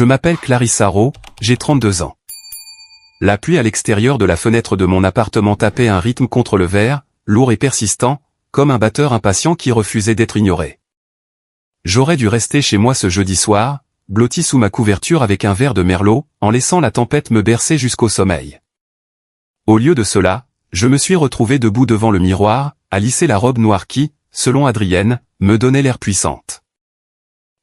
Je m'appelle Clarissa Rowe, j'ai 32 ans. La pluie à l'extérieur de la fenêtre de mon appartement tapait un rythme contre le verre, lourd et persistant, comme un batteur impatient qui refusait d'être ignoré. J'aurais dû rester chez moi ce jeudi soir, blotti sous ma couverture avec un verre de merlot, en laissant la tempête me bercer jusqu'au sommeil. Au lieu de cela, je me suis retrouvé debout devant le miroir, à lisser la robe noire qui, selon Adrienne, me donnait l'air puissante.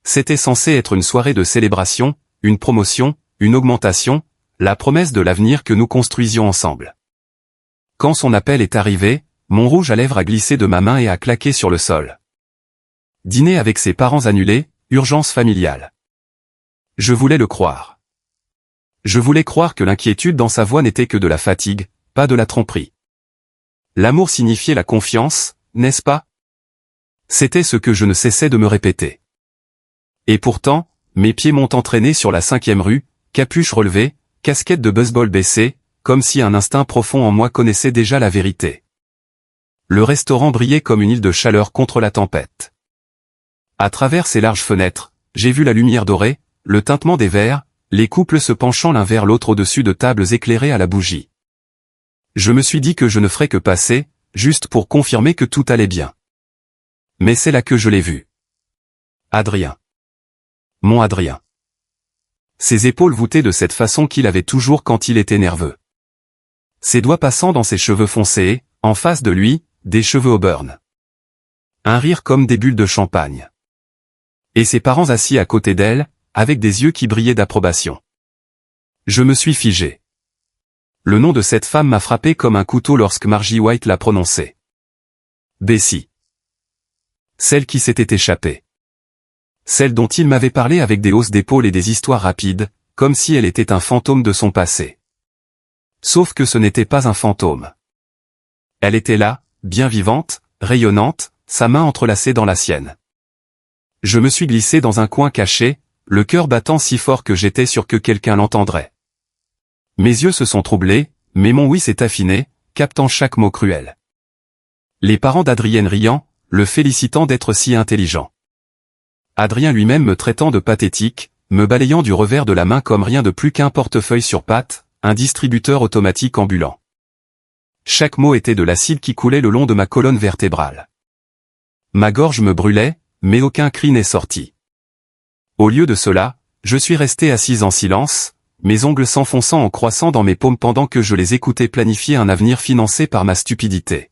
C'était censé être une soirée de célébration, une promotion, une augmentation, la promesse de l'avenir que nous construisions ensemble. Quand son appel est arrivé, mon rouge à lèvres a glissé de ma main et a claqué sur le sol. Dîner avec ses parents annulé, urgence familiale. Je voulais le croire. Je voulais croire que l'inquiétude dans sa voix n'était que de la fatigue, pas de la tromperie. L'amour signifiait la confiance, n'est-ce pas? C'était ce que je ne cessais de me répéter. Et pourtant, mes pieds m'ont entraîné sur la 5e rue, capuche relevée, casquette de baseball baissée, comme si un instinct profond en moi connaissait déjà la vérité. Le restaurant brillait comme une île de chaleur contre la tempête. À travers ses larges fenêtres, j'ai vu la lumière dorée, le tintement des verres, les couples se penchant l'un vers l'autre au-dessus de tables éclairées à la bougie. Je me suis dit que je ne ferais que passer, juste pour confirmer que tout allait bien. Mais c'est là que je l'ai vu. Adrien. Mon Adrien. Ses épaules voûtées de cette façon qu'il avait toujours quand il était nerveux. Ses doigts passant dans ses cheveux foncés, en face de lui, des cheveux auburn. Un rire comme des bulles de champagne. Et ses parents assis à côté d'elle, avec des yeux qui brillaient d'approbation. Je me suis figé. Le nom de cette femme m'a frappé comme un couteau lorsque Margie White l'a prononcé. Bessie. Celle qui s'était échappée. Celle dont il m'avait parlé avec des hausses d'épaules et des histoires rapides, comme si elle était un fantôme de son passé. Sauf que ce n'était pas un fantôme. Elle était là, bien vivante, rayonnante, sa main entrelacée dans la sienne. Je me suis glissé dans un coin caché, le cœur battant si fort que j'étais sûr que quelqu'un l'entendrait. Mes yeux se sont troublés, mais mon oui s'est affiné, captant chaque mot cruel. Les parents d'Adrienne riant, le félicitant d'être si intelligent. Adrien lui-même me traitant de pathétique, me balayant du revers de la main comme rien de plus qu'un portefeuille sur pattes, un distributeur automatique ambulant. Chaque mot était de l'acide qui coulait le long de ma colonne vertébrale. Ma gorge me brûlait, mais aucun cri n'est sorti. Au lieu de cela, je suis resté assis en silence, mes ongles s'enfonçant en croissant dans mes paumes pendant que je les écoutais planifier un avenir financé par ma stupidité.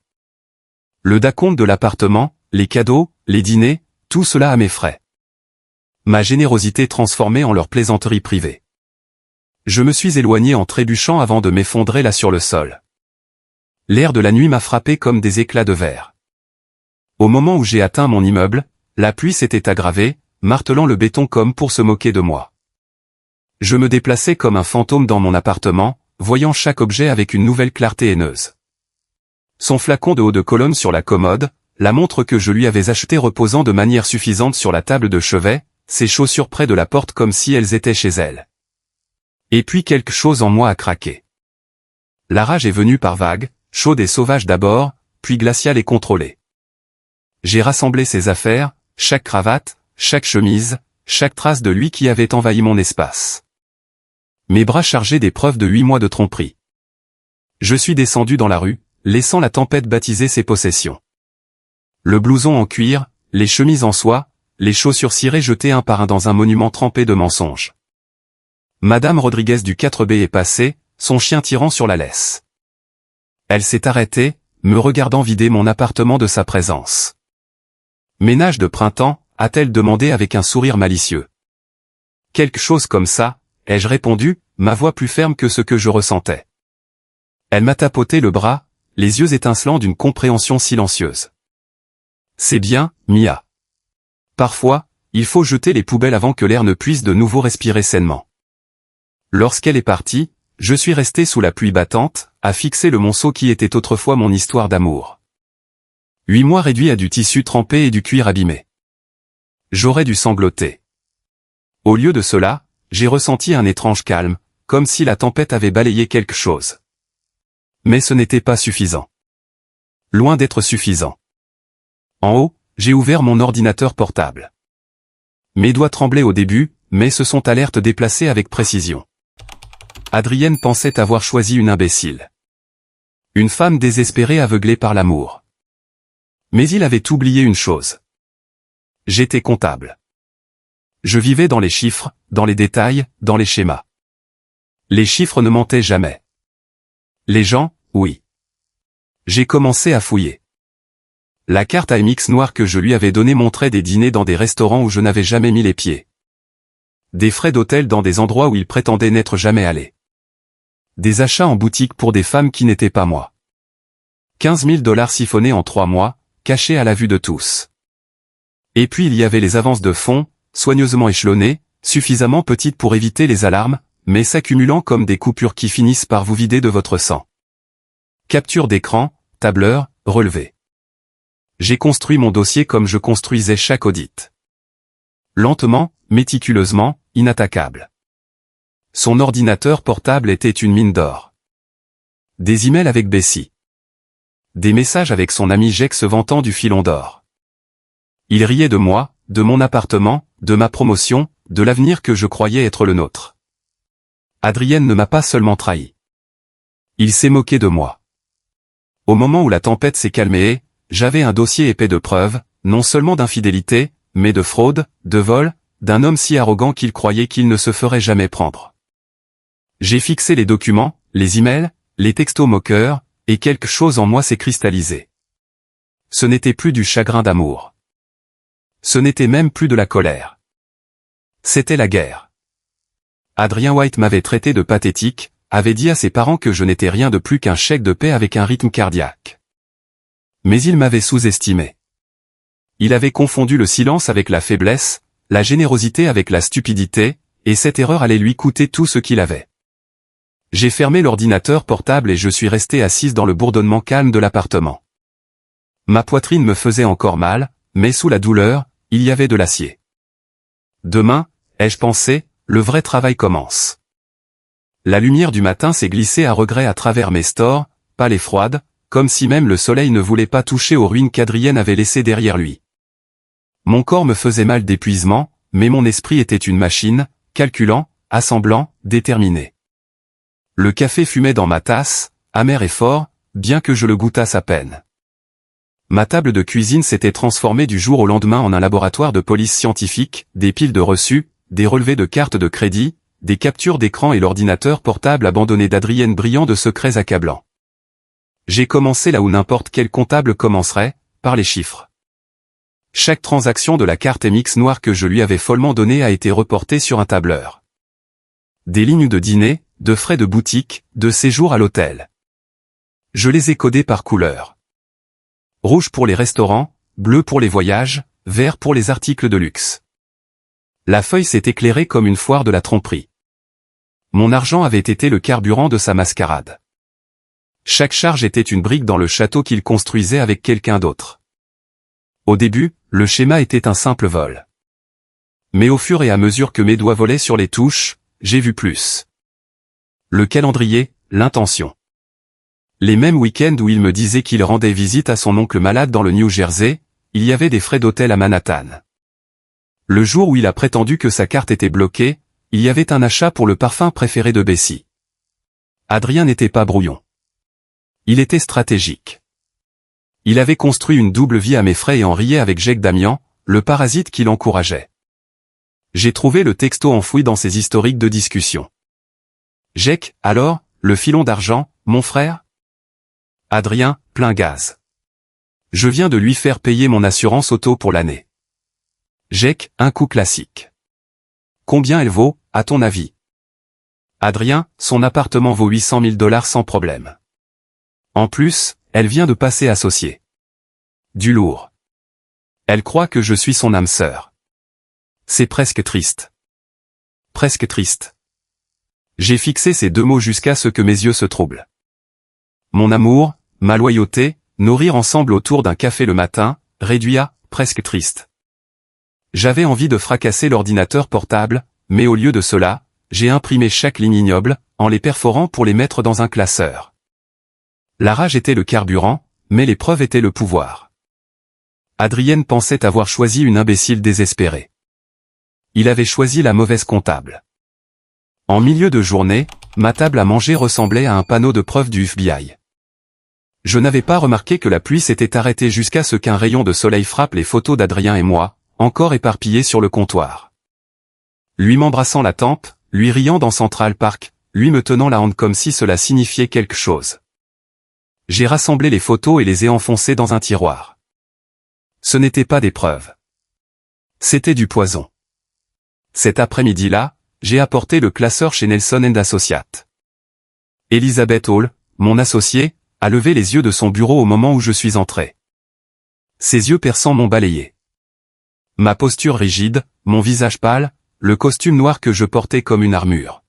Le dacompte de l'appartement, les cadeaux, les dîners, tout cela à mes frais. Ma générosité transformée en leur plaisanterie privée. Je me suis éloigné en trébuchant avant de m'effondrer là sur le sol. L'air de la nuit m'a frappé comme des éclats de verre. Au moment où j'ai atteint mon immeuble, la pluie s'était aggravée, martelant le béton comme pour se moquer de moi. Je me déplaçais comme un fantôme dans mon appartement, voyant chaque objet avec une nouvelle clarté haineuse. Son flacon de eau de Cologne sur la commode, la montre que je lui avais achetée reposant de manière suffisante sur la table de chevet, ses chaussures près de la porte comme si elles étaient chez elle. Et puis quelque chose en moi a craqué. La rage est venue par vagues, chaude et sauvage d'abord, puis glaciale et contrôlée. J'ai rassemblé ses affaires, chaque cravate, chaque chemise, chaque trace de lui qui avait envahi mon espace. Mes bras chargés des preuves de 8 mois de tromperie. Je suis descendu dans la rue, laissant la tempête baptiser ses possessions. Le blouson en cuir, les chemises en soie, les chaussures cirées jetées un par un dans un monument trempé de mensonges. Madame Rodriguez du 4B est passée, son chien tirant sur la laisse. Elle s'est arrêtée, me regardant vider mon appartement de sa présence. Ménage de printemps, a-t-elle demandé avec un sourire malicieux. Quelque chose comme ça, ai-je répondu, ma voix plus ferme que ce que je ressentais. Elle m'a tapoté le bras, les yeux étincelants d'une compréhension silencieuse. C'est bien, Mia. Parfois, il faut jeter les poubelles avant que l'air ne puisse de nouveau respirer sainement. Lorsqu'elle est partie, je suis resté sous la pluie battante, à fixer le monceau qui était autrefois mon histoire d'amour. 8 mois réduits à du tissu trempé et du cuir abîmé. J'aurais dû sangloter. Au lieu de cela, j'ai ressenti un étrange calme, comme si la tempête avait balayé quelque chose. Mais ce n'était pas suffisant. Loin d'être suffisant. En haut, j'ai ouvert mon ordinateur portable. Mes doigts tremblaient au début, mais ce sont alertes déplacées avec précision. Adrienne pensait avoir choisi une imbécile. Une femme désespérée aveuglée par l'amour. Mais il avait oublié une chose. J'étais comptable. Je vivais dans les chiffres, dans les détails, dans les schémas. Les chiffres ne mentaient jamais. Les gens, oui. J'ai commencé à fouiller. La carte AMX noire que je lui avais donnée montrait des dîners dans des restaurants où je n'avais jamais mis les pieds. Des frais d'hôtel dans des endroits où il prétendait n'être jamais allé. Des achats en boutique pour des femmes qui n'étaient pas moi. 15 000 $ siphonnés en 3 mois, cachés à la vue de tous. Et puis il y avait les avances de fonds, soigneusement échelonnées, suffisamment petites pour éviter les alarmes, mais s'accumulant comme des coupures qui finissent par vous vider de votre sang. Capture d'écran, tableur, relevé. J'ai construit mon dossier comme je construisais chaque audit. Lentement, méticuleusement, inattaquable. Son ordinateur portable était une mine d'or. Des emails avec Bessie. Des messages avec son ami Jack se vantant du filon d'or. Il riait de moi, de mon appartement, de ma promotion, de l'avenir que je croyais être le nôtre. Adrienne ne m'a pas seulement trahi. Il s'est moqué de moi. Au moment où la tempête s'est calmée, j'avais un dossier épais de preuves, non seulement d'infidélité, mais de fraude, de vol, d'un homme si arrogant qu'il croyait qu'il ne se ferait jamais prendre. J'ai fixé les documents, les emails, les textos moqueurs, et quelque chose en moi s'est cristallisé. Ce n'était plus du chagrin d'amour. Ce n'était même plus de la colère. C'était la guerre. Adrien White m'avait traité de pathétique, avait dit à ses parents que je n'étais rien de plus qu'un chèque de paie avec un rythme cardiaque. Mais il m'avait sous-estimé. Il avait confondu le silence avec la faiblesse, la générosité avec la stupidité, et cette erreur allait lui coûter tout ce qu'il avait. J'ai fermé l'ordinateur portable et je suis resté assise dans le bourdonnement calme de l'appartement. Ma poitrine me faisait encore mal, mais sous la douleur, il y avait de l'acier. Demain, ai-je pensé, le vrai travail commence. La lumière du matin s'est glissée à regret à travers mes stores, pâle et froide, comme si même le soleil ne voulait pas toucher aux ruines qu'Adrienne avait laissées derrière lui. Mon corps me faisait mal d'épuisement, mais mon esprit était une machine, calculant, assemblant, déterminé. Le café fumait dans ma tasse, amer et fort, bien que je le goûtasse à peine. Ma table de cuisine s'était transformée du jour au lendemain en un laboratoire de police scientifique, des piles de reçus, des relevés de cartes de crédit, des captures d'écran et l'ordinateur portable abandonné d'Adrienne brillant de secrets accablants. J'ai commencé là où n'importe quel comptable commencerait, par les chiffres. Chaque transaction de la carte MX noire que je lui avais follement donnée a été reportée sur un tableur. Des lignes de dîner, de frais de boutique, de séjour à l'hôtel. Je les ai codées par couleur. Rouge pour les restaurants, bleu pour les voyages, vert pour les articles de luxe. La feuille s'est éclairée comme une foire de la tromperie. Mon argent avait été le carburant de sa mascarade. Chaque charge était une brique dans le château qu'il construisait avec quelqu'un d'autre. Au début, le schéma était un simple vol. Mais au fur et à mesure que mes doigts volaient sur les touches, j'ai vu plus. Le calendrier, l'intention. Les mêmes week-ends où il me disait qu'il rendait visite à son oncle malade dans le New Jersey, il y avait des frais d'hôtel à Manhattan. Le jour où il a prétendu que sa carte était bloquée, il y avait un achat pour le parfum préféré de Bessie. Adrien n'était pas brouillon. Il était stratégique. Il avait construit une double vie à mes frais et en riait avec Jake Damian, le parasite qui l'encourageait. J'ai trouvé le texto enfoui dans ses historiques de discussion. Jake, alors, le filon d'argent, mon frère? Adrien, plein gaz. Je viens de lui faire payer mon assurance auto pour l'année. Jake, un coup classique. Combien elle vaut, à ton avis? Adrien, son appartement vaut 800 000 $ sans problème. En plus, elle vient de passer associée. Du lourd. Elle croit que je suis son âme sœur. C'est presque triste. Presque triste. J'ai fixé ces deux mots jusqu'à ce que mes yeux se troublent. Mon amour, ma loyauté, nos rires ensemble autour d'un café le matin, réduit à presque triste. J'avais envie de fracasser l'ordinateur portable, mais au lieu de cela, j'ai imprimé chaque ligne ignoble, en les perforant pour les mettre dans un classeur. La rage était le carburant, mais l'épreuve était le pouvoir. Adrienne pensait avoir choisi une imbécile désespérée. il avait choisi la mauvaise comptable. En milieu de journée, ma table à manger ressemblait à un panneau de preuve du FBI. Je n'avais pas remarqué que la pluie s'était arrêtée jusqu'à ce qu'un rayon de soleil frappe les photos d'Adrien et moi, encore éparpillés sur le comptoir. Lui m'embrassant la tempe, lui riant dans Central Park, lui me tenant la hanche comme si cela signifiait quelque chose. J'ai rassemblé les photos et les ai enfoncées dans un tiroir. Ce n'était pas des preuves. C'était du poison. Cet après-midi-là, j'ai apporté le classeur chez Nelson & Associates. Elizabeth Hall, mon associé, a levé les yeux de son bureau au moment où je suis entré. Ses yeux perçants m'ont balayé. Ma posture rigide, mon visage pâle, le costume noir que je portais comme une armure.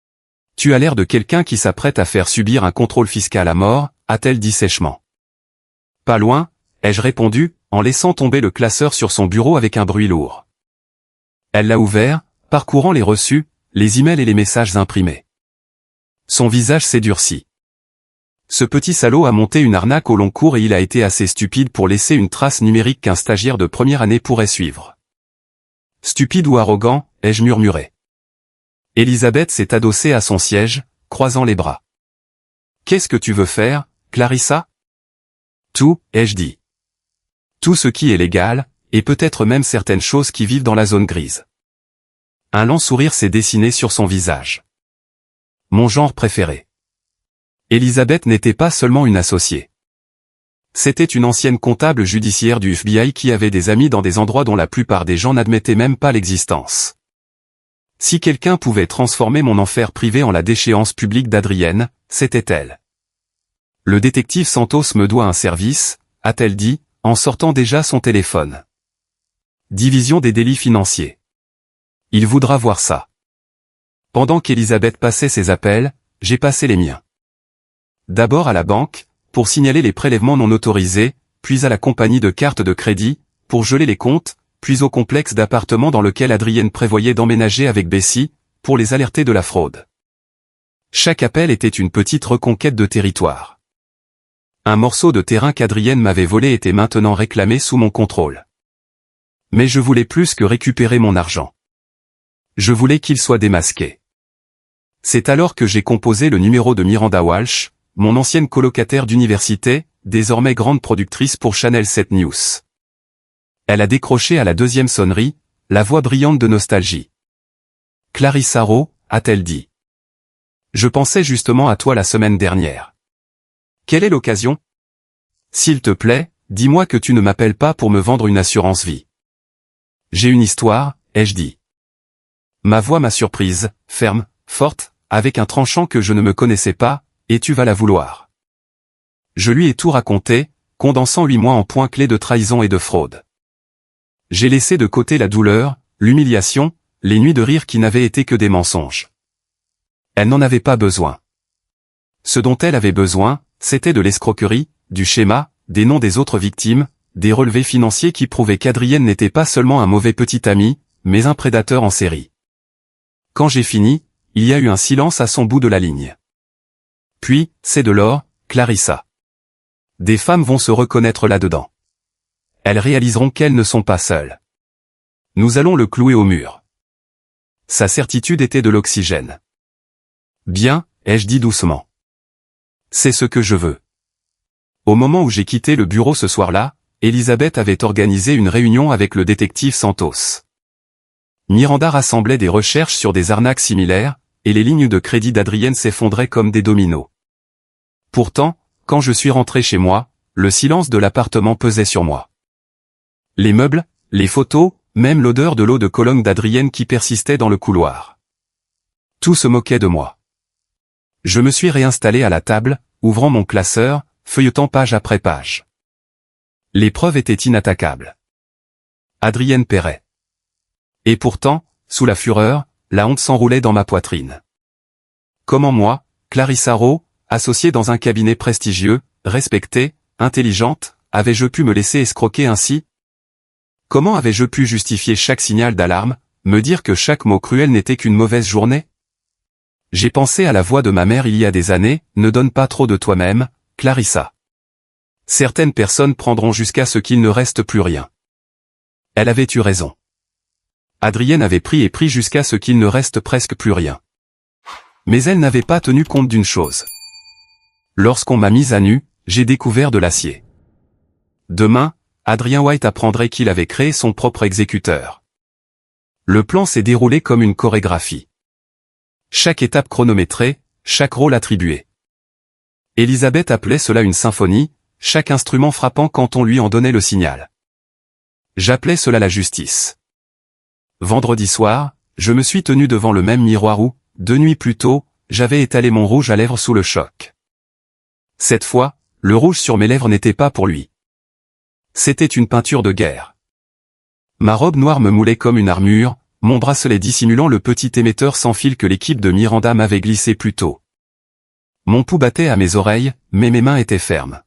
« Tu as l'air de quelqu'un qui s'apprête à faire subir un contrôle fiscal à mort », a-t-elle dit sèchement. « Pas loin », ai-je répondu, en laissant tomber le classeur sur son bureau avec un bruit lourd. Elle l'a ouvert, parcourant les reçus, les emails et les messages imprimés. Son visage s'est durci. Ce petit salaud a monté une arnaque au long cours et il a été assez stupide pour laisser une trace numérique qu'un stagiaire de première année pourrait suivre. Stupide ou arrogant, ai-je murmuré. Elizabeth s'est adossée à son siège, croisant les bras. « Qu'est-ce que tu veux faire, Clarissa ?»« Tout, ai-je dit. Tout ce qui est légal, et peut-être même certaines choses qui vivent dans la zone grise. » Un lent sourire s'est dessiné sur son visage. Mon genre préféré. Elizabeth n'était pas seulement une associée. C'était une ancienne comptable judiciaire du FBI qui avait des amis dans des endroits dont la plupart des gens n'admettaient même pas l'existence. Si quelqu'un pouvait transformer mon enfer privé en la déchéance publique d'Adrienne, c'était elle. Le détective Santos me doit un service, a-t-elle dit, en sortant déjà son téléphone. Division des délits financiers. Il voudra voir ça. Pendant qu'Elizabeth passait ses appels, j'ai passé les miens. D'abord à la banque, pour signaler les prélèvements non autorisés, puis à la compagnie de cartes de crédit, pour geler les comptes, puis au complexe d'appartements dans lequel Adrienne prévoyait d'emménager avec Bessie, pour les alerter de la fraude. Chaque appel était une petite reconquête de territoire. Un morceau de terrain qu'Adrienne m'avait volé était maintenant réclamé sous mon contrôle. Mais je voulais plus que récupérer mon argent. Je voulais qu'il soit démasqué. C'est alors que j'ai composé le numéro de Miranda Walsh, mon ancienne colocataire d'université, désormais grande productrice pour Channel 7 News. Elle a décroché à la deuxième sonnerie, la voix brillante de nostalgie. « Clarissa Rowe », a-t-elle dit. « Je pensais justement à toi la semaine dernière. Quelle est l'occasion ? S'il te plaît, dis-moi que tu ne m'appelles pas pour me vendre une assurance vie. J'ai une histoire, ai-je dit. Ma voix m'a surprise, ferme, forte, avec un tranchant que je ne me connaissais pas, et tu vas la vouloir. Je lui ai tout raconté, condensant 8 mois en points clés de trahison et de fraude. J'ai laissé de côté la douleur, l'humiliation, les nuits de rire qui n'avaient été que des mensonges. Elle n'en avait pas besoin. Ce dont elle avait besoin, c'était de l'escroquerie, du schéma, des noms des autres victimes, des relevés financiers qui prouvaient qu'Adrienne n'était pas seulement un mauvais petit ami, mais un prédateur en série. Quand j'ai fini, il y a eu un silence à son bout de la ligne. Puis, c'est de l'or, Clarissa. Des femmes vont se reconnaître là-dedans. Elles réaliseront qu'elles ne sont pas seules. Nous allons le clouer au mur. Sa certitude était de l'oxygène. Bien, ai-je dit doucement. C'est ce que je veux. Au moment où j'ai quitté le bureau ce soir-là, Elizabeth avait organisé une réunion avec le détective Santos. Miranda rassemblait des recherches sur des arnaques similaires, et les lignes de crédit d'Adrienne s'effondraient comme des dominos. Pourtant, quand je suis rentré chez moi, le silence de l'appartement pesait sur moi. Les meubles, les photos, même l'odeur de l'eau de Cologne d'Adrienne qui persistait dans le couloir. Tout se moquait de moi. Je me suis réinstallé à la table, ouvrant mon classeur, feuilletant page après page. Les preuves étaient inattaquables. Adrienne paierait. Et pourtant, sous la fureur, la honte s'enroulait dans ma poitrine. Comment moi, Clarissa Rowe, associée dans un cabinet prestigieux, respectée, intelligente, avais-je pu me laisser escroquer ainsi ? Comment avais-je pu justifier chaque signal d'alarme, me dire que chaque mot cruel n'était qu'une mauvaise journée ? J'ai pensé à la voix de ma mère il y a des années, ne donne pas trop de toi-même, Clarissa. Certaines personnes prendront jusqu'à ce qu'il ne reste plus rien. Elle avait eu raison. Adrienne avait pris et pris jusqu'à ce qu'il ne reste presque plus rien. Mais elle n'avait pas tenu compte d'une chose. Lorsqu'on m'a mise à nu, j'ai découvert de l'acier. Demain, Adrien White apprendrait qu'il avait créé son propre exécuteur. Le plan s'est déroulé comme une chorégraphie. Chaque étape chronométrée, chaque rôle attribué. Elisabeth appelait cela une symphonie, chaque instrument frappant quand on lui en donnait le signal. J'appelais cela la justice. Vendredi soir, je me suis tenu devant le même miroir où, 2 nuits plus tôt, j'avais étalé mon rouge à lèvres sous le choc. Cette fois, le rouge sur mes lèvres n'était pas pour lui. C'était une peinture de guerre. Ma robe noire me moulait comme une armure, mon bracelet dissimulant le petit émetteur sans fil que l'équipe de Miranda m'avait glissé plus tôt. Mon pouls battait à mes oreilles, mais mes mains étaient fermes.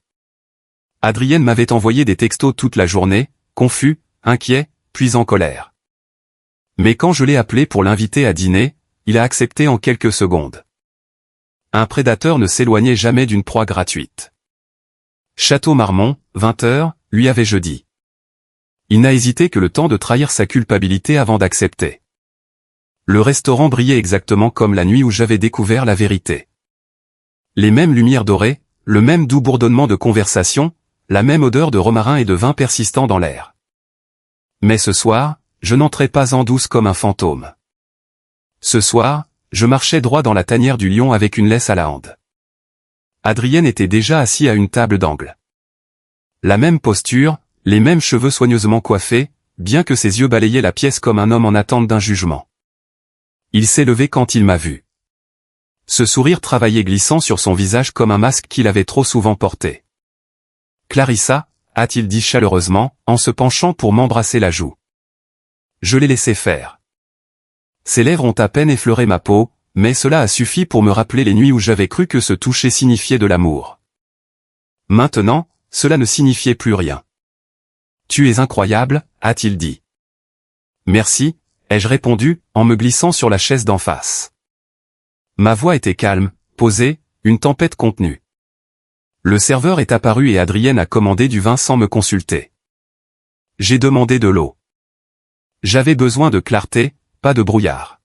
Adrienne m'avait envoyé des textos toute la journée, confus, inquiet, puis en colère. Mais quand je l'ai appelé pour l'inviter à dîner, il a accepté en quelques secondes. Un prédateur ne s'éloignait jamais d'une proie gratuite. Château Marmont, 20h, lui avais-je dit. Il n'a hésité que le temps de trahir sa culpabilité avant d'accepter. Le restaurant brillait exactement comme la nuit où j'avais découvert la vérité. Les mêmes lumières dorées, le même doux bourdonnement de conversation, la même odeur de romarin et de vin persistant dans l'air. Mais ce soir, je n'entrais pas en douce comme un fantôme. Ce soir, je marchais droit dans la tanière du lion avec une laisse à la hande. Adrienne était déjà assise à une table d'angle. La même posture, les mêmes cheveux soigneusement coiffés, bien que ses yeux balayaient la pièce comme un homme en attente d'un jugement. Il s'est levé quand il m'a vu. Ce sourire travaillait glissant sur son visage comme un masque qu'il avait trop souvent porté. « Clarissa » a-t-il dit chaleureusement, en se penchant pour m'embrasser la joue. Je l'ai laissé faire. Ses lèvres ont à peine effleuré ma peau, mais cela a suffi pour me rappeler les nuits où j'avais cru que ce toucher signifiait de l'amour. Maintenant, cela ne signifiait plus rien. « Tu es incroyable » a-t-il dit. « Merci » ai-je répondu, en me glissant sur la chaise d'en face. Ma voix était calme, posée, une tempête contenue. Le serveur est apparu et Adrienne a commandé du vin sans me consulter. J'ai demandé de l'eau. J'avais besoin de clarté, pas de brouillard.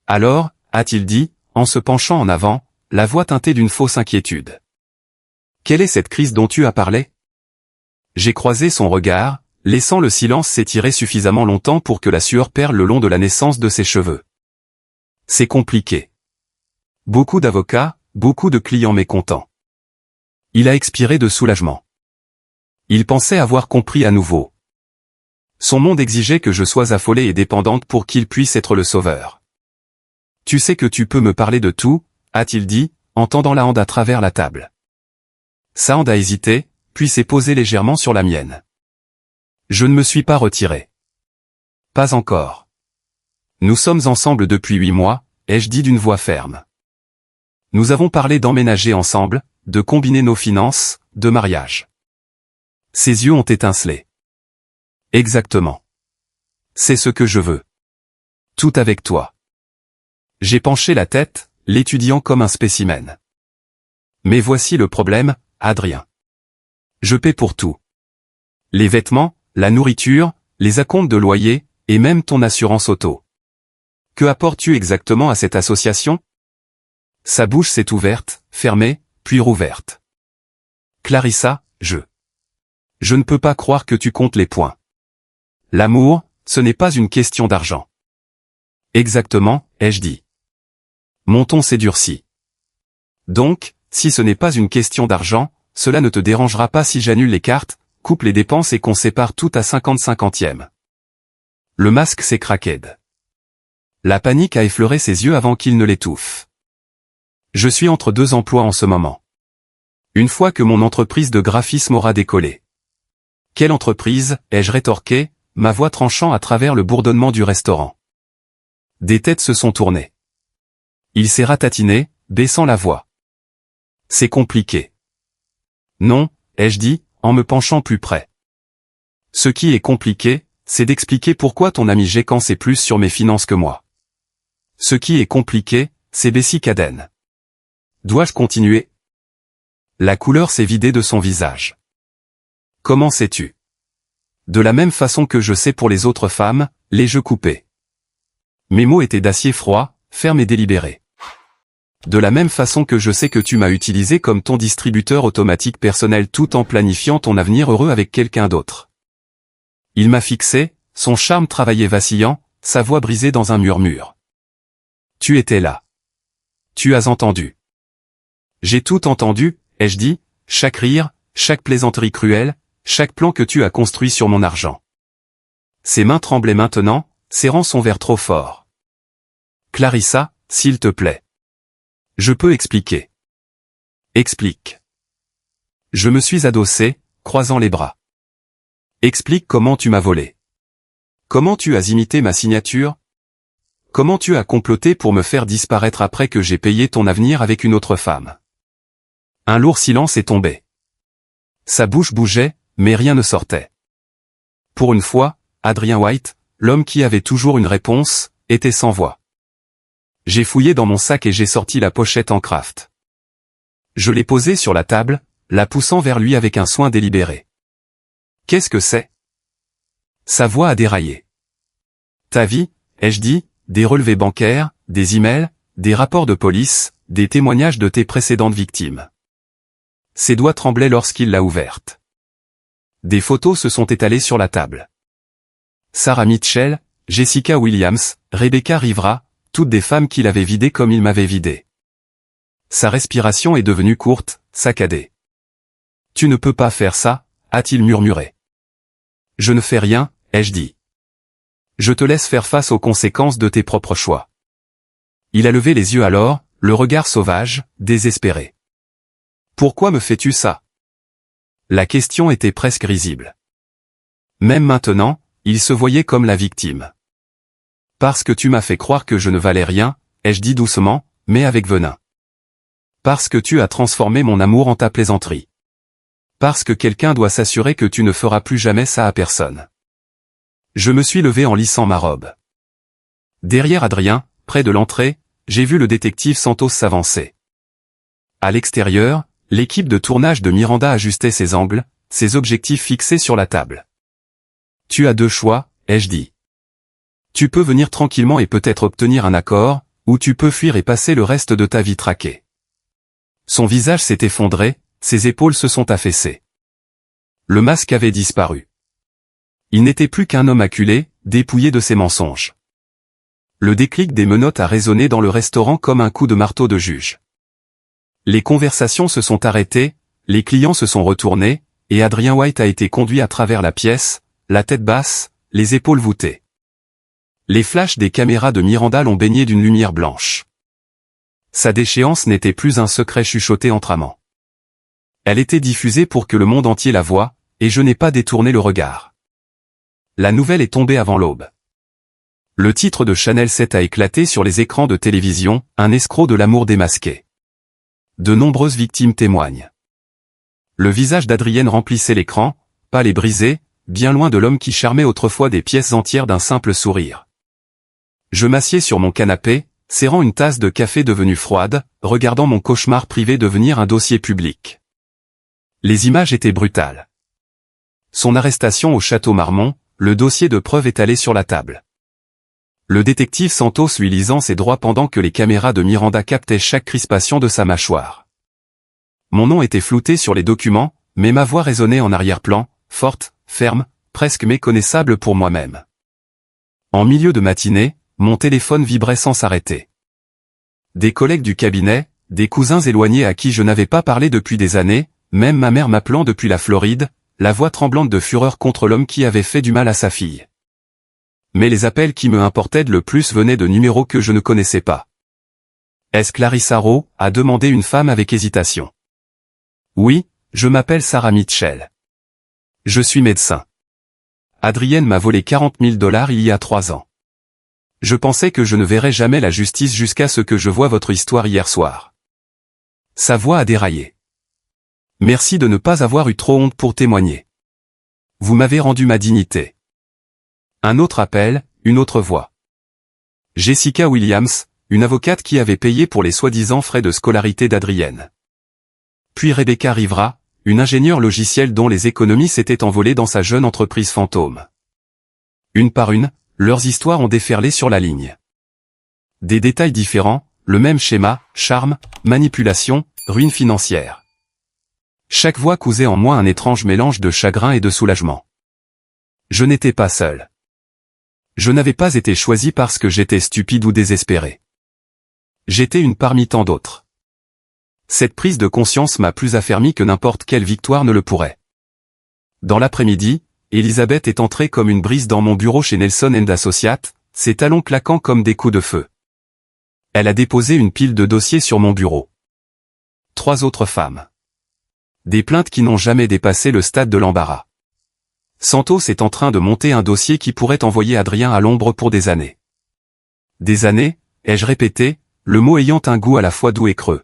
Alors, a-t-il dit, en se penchant en avant, la voix teintée d'une fausse inquiétude. Quelle est cette crise dont tu as parlé? J'ai croisé son regard, laissant le silence s'étirer suffisamment longtemps pour que la sueur perle le long de la naissance de ses cheveux. C'est compliqué. Beaucoup d'avocats, beaucoup de clients mécontents. Il a expiré de soulagement. Il pensait avoir compris à nouveau. Son monde exigeait que je sois affolée et dépendante pour qu'il puisse être le sauveur. Tu sais que tu peux me parler de tout, a-t-il dit, en tendant la hande à travers la table. Sa hande a hésité, puis s'est posée légèrement sur la mienne. Je ne me suis pas retiré. Pas encore. Nous sommes ensemble depuis 8 mois, ai-je dit d'une voix ferme. Nous avons parlé d'emménager ensemble, de combiner nos finances, de mariage. Ses yeux ont étincelé. Exactement. C'est ce que je veux. Tout avec toi. J'ai penché la tête, l'étudiant comme un spécimen. Mais voici le problème, Adrien. Je paie pour tout. Les vêtements, la nourriture, les acomptes de loyer, et même ton assurance auto. Que apportes-tu exactement à cette association? Sa bouche s'est ouverte, fermée, puis rouverte. Clarissa, je ne peux pas croire que tu comptes les points. L'amour, ce n'est pas une question d'argent. Exactement, ai-je dit. Mon ton s'est durci. Donc, si ce n'est pas une question d'argent, cela ne te dérangera pas si j'annule les cartes, coupe les dépenses et qu'on sépare tout à 50-50e. Le masque s'est craqué. La panique a effleuré ses yeux avant qu'il ne l'étouffe. Je suis entre 2 emplois en ce moment. Une fois que mon entreprise de graphisme aura décollé. Quelle entreprise, ai-je rétorqué, ma voix tranchant à travers le bourdonnement du restaurant. Des têtes se sont tournées. Il s'est ratatiné, baissant la voix. C'est compliqué. Non, ai-je dit, en me penchant plus près. Ce qui est compliqué, c'est d'expliquer pourquoi ton ami Gécan sait plus sur mes finances que moi. Ce qui est compliqué, c'est Bessie Cadenne. Dois-je continuer? La couleur s'est vidée de son visage. Comment sais-tu? De la même façon que je sais pour les autres femmes, Les jeux coupés. Mes mots étaient d'acier froid, ferme et délibéré. De la même façon que je sais que tu m'as utilisé comme ton distributeur automatique personnel tout en planifiant ton avenir heureux avec quelqu'un d'autre. Il m'a fixé, son charme travaillait vacillant, sa voix brisée dans un murmure. Tu étais là. Tu as entendu. J'ai tout entendu, ai-je dit, chaque rire, chaque plaisanterie cruelle, chaque plan que tu as construit sur mon argent. Ses mains tremblaient maintenant, serrant son verre trop fort. Clarissa, s'il te plaît. Je peux expliquer. Explique. Je me suis adossé, croisant les bras. Explique comment tu m'as volé. Comment tu as imité ma signature? Comment tu as comploté pour me faire disparaître après que j'ai payé ton avenir avec une autre femme? Un lourd silence est tombé. Sa bouche bougeait, mais rien ne sortait. Pour une fois, Adrien White, l'homme qui avait toujours une réponse, était sans voix. J'ai fouillé dans mon sac et j'ai sorti la pochette en craft. Je l'ai posée sur la table, la poussant vers lui avec un soin délibéré. Qu'est-ce que c'est? Sa voix a déraillé. Ta vie, ai-je dit, des relevés bancaires, des emails, des rapports de police, des témoignages de tes précédentes victimes. Ses doigts tremblaient lorsqu'il l'a ouverte. Des photos se sont étalées sur la table. Sarah Mitchell, Jessica Williams, Rebecca Rivera, toutes des femmes qu'il avait vidées comme il m'avait vidé. Sa respiration est devenue courte, saccadée. Tu ne peux pas faire ça, a-t-il murmuré. Je ne fais rien, ai-je dit. Je te laisse faire face aux conséquences de tes propres choix. Il a levé les yeux alors, le regard sauvage, désespéré. Pourquoi me fais-tu ça? La question était presque risible. Même maintenant, il se voyait comme la victime. Parce que tu m'as fait croire que je ne valais rien, ai-je dit doucement, mais avec venin. Parce que tu as transformé mon amour en ta plaisanterie. Parce que quelqu'un doit s'assurer que tu ne feras plus jamais ça à personne. Je me suis levé en lissant ma robe. Derrière Adrien, près de l'entrée, j'ai vu le détective Santos s'avancer. À l'extérieur, l'équipe de tournage de Miranda ajustait ses angles, ses objectifs fixés sur la table. Tu as deux choix, ai-je dit. Tu peux venir tranquillement et peut-être obtenir un accord, ou tu peux fuir et passer le reste de ta vie traquée. Son visage s'est effondré, ses épaules se sont affaissées. Le masque avait disparu. Il n'était plus qu'un homme acculé, dépouillé de ses mensonges. Le déclic des menottes a résonné dans le restaurant comme un coup de marteau de juge. Les conversations se sont arrêtées, les clients se sont retournés, et Adrien White a été conduit à travers la pièce, la tête basse, les épaules voûtées. Les flashs des caméras de Miranda l'ont baigné d'une lumière blanche. Sa déchéance n'était plus un secret chuchoté entre amants. Elle était diffusée pour que le monde entier la voie, et je n'ai pas détourné le regard. La nouvelle est tombée avant l'aube. Le titre de Chanel 7 a éclaté sur les écrans de télévision, un escroc de l'amour démasqué. De nombreuses victimes témoignent. Le visage d'Adrienne remplissait l'écran, pâle et brisé, bien loin de l'homme qui charmait autrefois des pièces entières d'un simple sourire. Je m'assieds sur mon canapé, serrant une tasse de café devenue froide, regardant mon cauchemar privé devenir un dossier public. Les images étaient brutales. Son arrestation au château Marmont, le dossier de preuves étalé sur la table. Le détective Santos lui lisant ses droits pendant que les caméras de Miranda captaient chaque crispation de sa mâchoire. Mon nom était flouté sur les documents, mais ma voix résonnait en arrière-plan, forte, ferme, presque méconnaissable pour moi-même. En milieu de matinée, mon téléphone vibrait sans s'arrêter. Des collègues du cabinet, des cousins éloignés à qui je n'avais pas parlé depuis des années, même ma mère m'appelant depuis la Floride, la voix tremblante de fureur contre l'homme qui avait fait du mal à sa fille. Mais les appels qui me importaient le plus venaient de numéros que je ne connaissais pas. Est-ce Clarissa Rowe? A demandé une femme avec hésitation. Oui, je m'appelle Sarah Mitchell. Je suis médecin. Adrienne m'a volé 40 000 $ il y a 3 ans. Je pensais que je ne verrais jamais la justice jusqu'à ce que je voie votre histoire hier soir. Sa voix a déraillé. Merci de ne pas avoir eu trop honte pour témoigner. Vous m'avez rendu ma dignité. Un autre appel, une autre voix. Jessica Williams, une avocate qui avait payé pour les soi-disant frais de scolarité d'Adrienne. Puis Rebecca Rivera, une ingénieure logicielle dont les économies s'étaient envolées dans sa jeune entreprise fantôme. Une par une, leurs histoires ont déferlé sur la ligne. Des détails différents, le même schéma, charme, manipulation, ruine financière. Chaque voix cousait en moi un étrange mélange de chagrin et de soulagement. Je n'étais pas seul. Je n'avais pas été choisi parce que j'étais stupide ou désespéré. J'étais une parmi tant d'autres. Cette prise de conscience m'a plus affermi que n'importe quelle victoire ne le pourrait. Dans l'après-midi, Elisabeth est entrée comme une brise dans mon bureau chez Nelson & Associates, ses talons claquant comme des coups de feu. Elle a déposé une pile de dossiers sur mon bureau. 3 autres femmes. Des plaintes qui n'ont jamais dépassé le stade de l'embarras. Santos est en train de monter un dossier qui pourrait envoyer Adrien à l'ombre pour des années. Des années, ai-je répété, le mot ayant un goût à la fois doux et creux.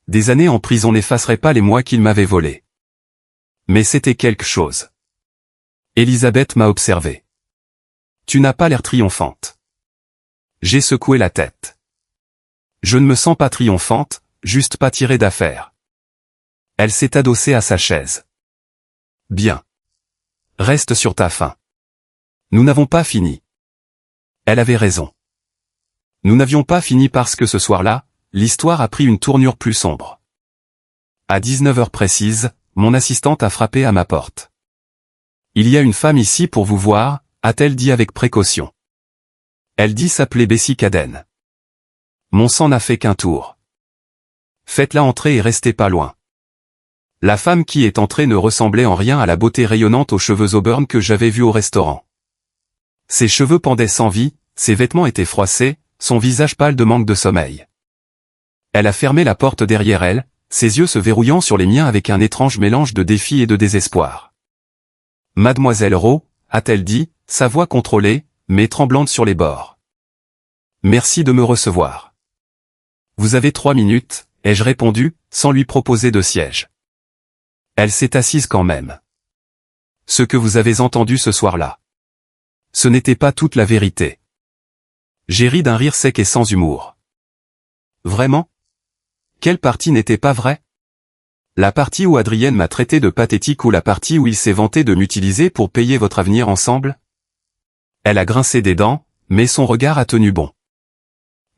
Des années en prison n'effaceraient pas les mois qu'il m'avait volés. Mais c'était quelque chose. Elisabeth m'a observé. Tu n'as pas l'air triomphante. J'ai secoué la tête. Je ne me sens pas triomphante, juste pas tirée d'affaire. Elle s'est adossée à sa chaise. Bien. Reste sur ta faim. Nous n'avons pas fini. Elle avait raison. Nous n'avions pas fini parce que ce soir-là, l'histoire a pris une tournure plus sombre. À 19h précise, mon assistante a frappé à ma porte. Il y a une femme ici pour vous voir, a-t-elle dit avec précaution. Elle dit s'appeler Bessie Cadden. Mon sang n'a fait qu'un tour. Faites-la entrer et restez pas loin. La femme qui est entrée ne ressemblait en rien à la beauté rayonnante aux cheveux auburn que j'avais vue au restaurant. Ses cheveux pendaient sans vie, ses vêtements étaient froissés, son visage pâle de manque de sommeil. Elle a fermé la porte derrière elle, ses yeux se verrouillant sur les miens avec un étrange mélange de défi et de désespoir. Mademoiselle Rowe, a-t-elle dit, sa voix contrôlée, mais tremblante sur les bords. Merci de me recevoir. Vous avez 3 minutes, ai-je répondu, sans lui proposer de siège. Elle s'est assise quand même. Ce que vous avez entendu ce soir-là. Ce n'était pas toute la vérité. J'ai ri d'un rire sec et sans humour. Vraiment? Quelle partie n'était pas vraie? La partie où Adrien m'a traité de pathétique ou la partie où il s'est vanté de m'utiliser pour payer votre avenir ensemble? Elle a grincé des dents, mais son regard a tenu bon.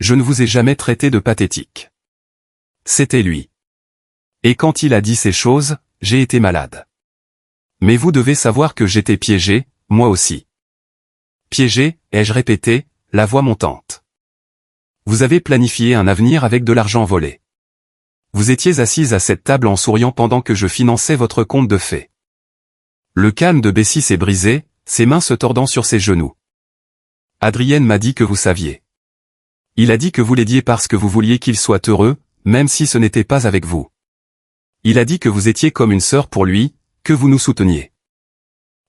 Je ne vous ai jamais traité de pathétique. C'était lui. Et quand il a dit ces choses, j'ai été malade. Mais vous devez savoir que j'étais piégé, moi aussi. Piégé, ai-je répété, la voix montante. Vous avez planifié un avenir avec de l'argent volé. Vous étiez assise à cette table en souriant pendant que je finançais votre conte de fées. Le calme de Bessie s'est brisé, ses mains se tordant sur ses genoux. Adrien m'a dit que vous saviez. Il a dit que vous l'aidiez parce que vous vouliez qu'il soit heureux, même si ce n'était pas avec vous. Il a dit que vous étiez comme une sœur pour lui, que vous nous souteniez.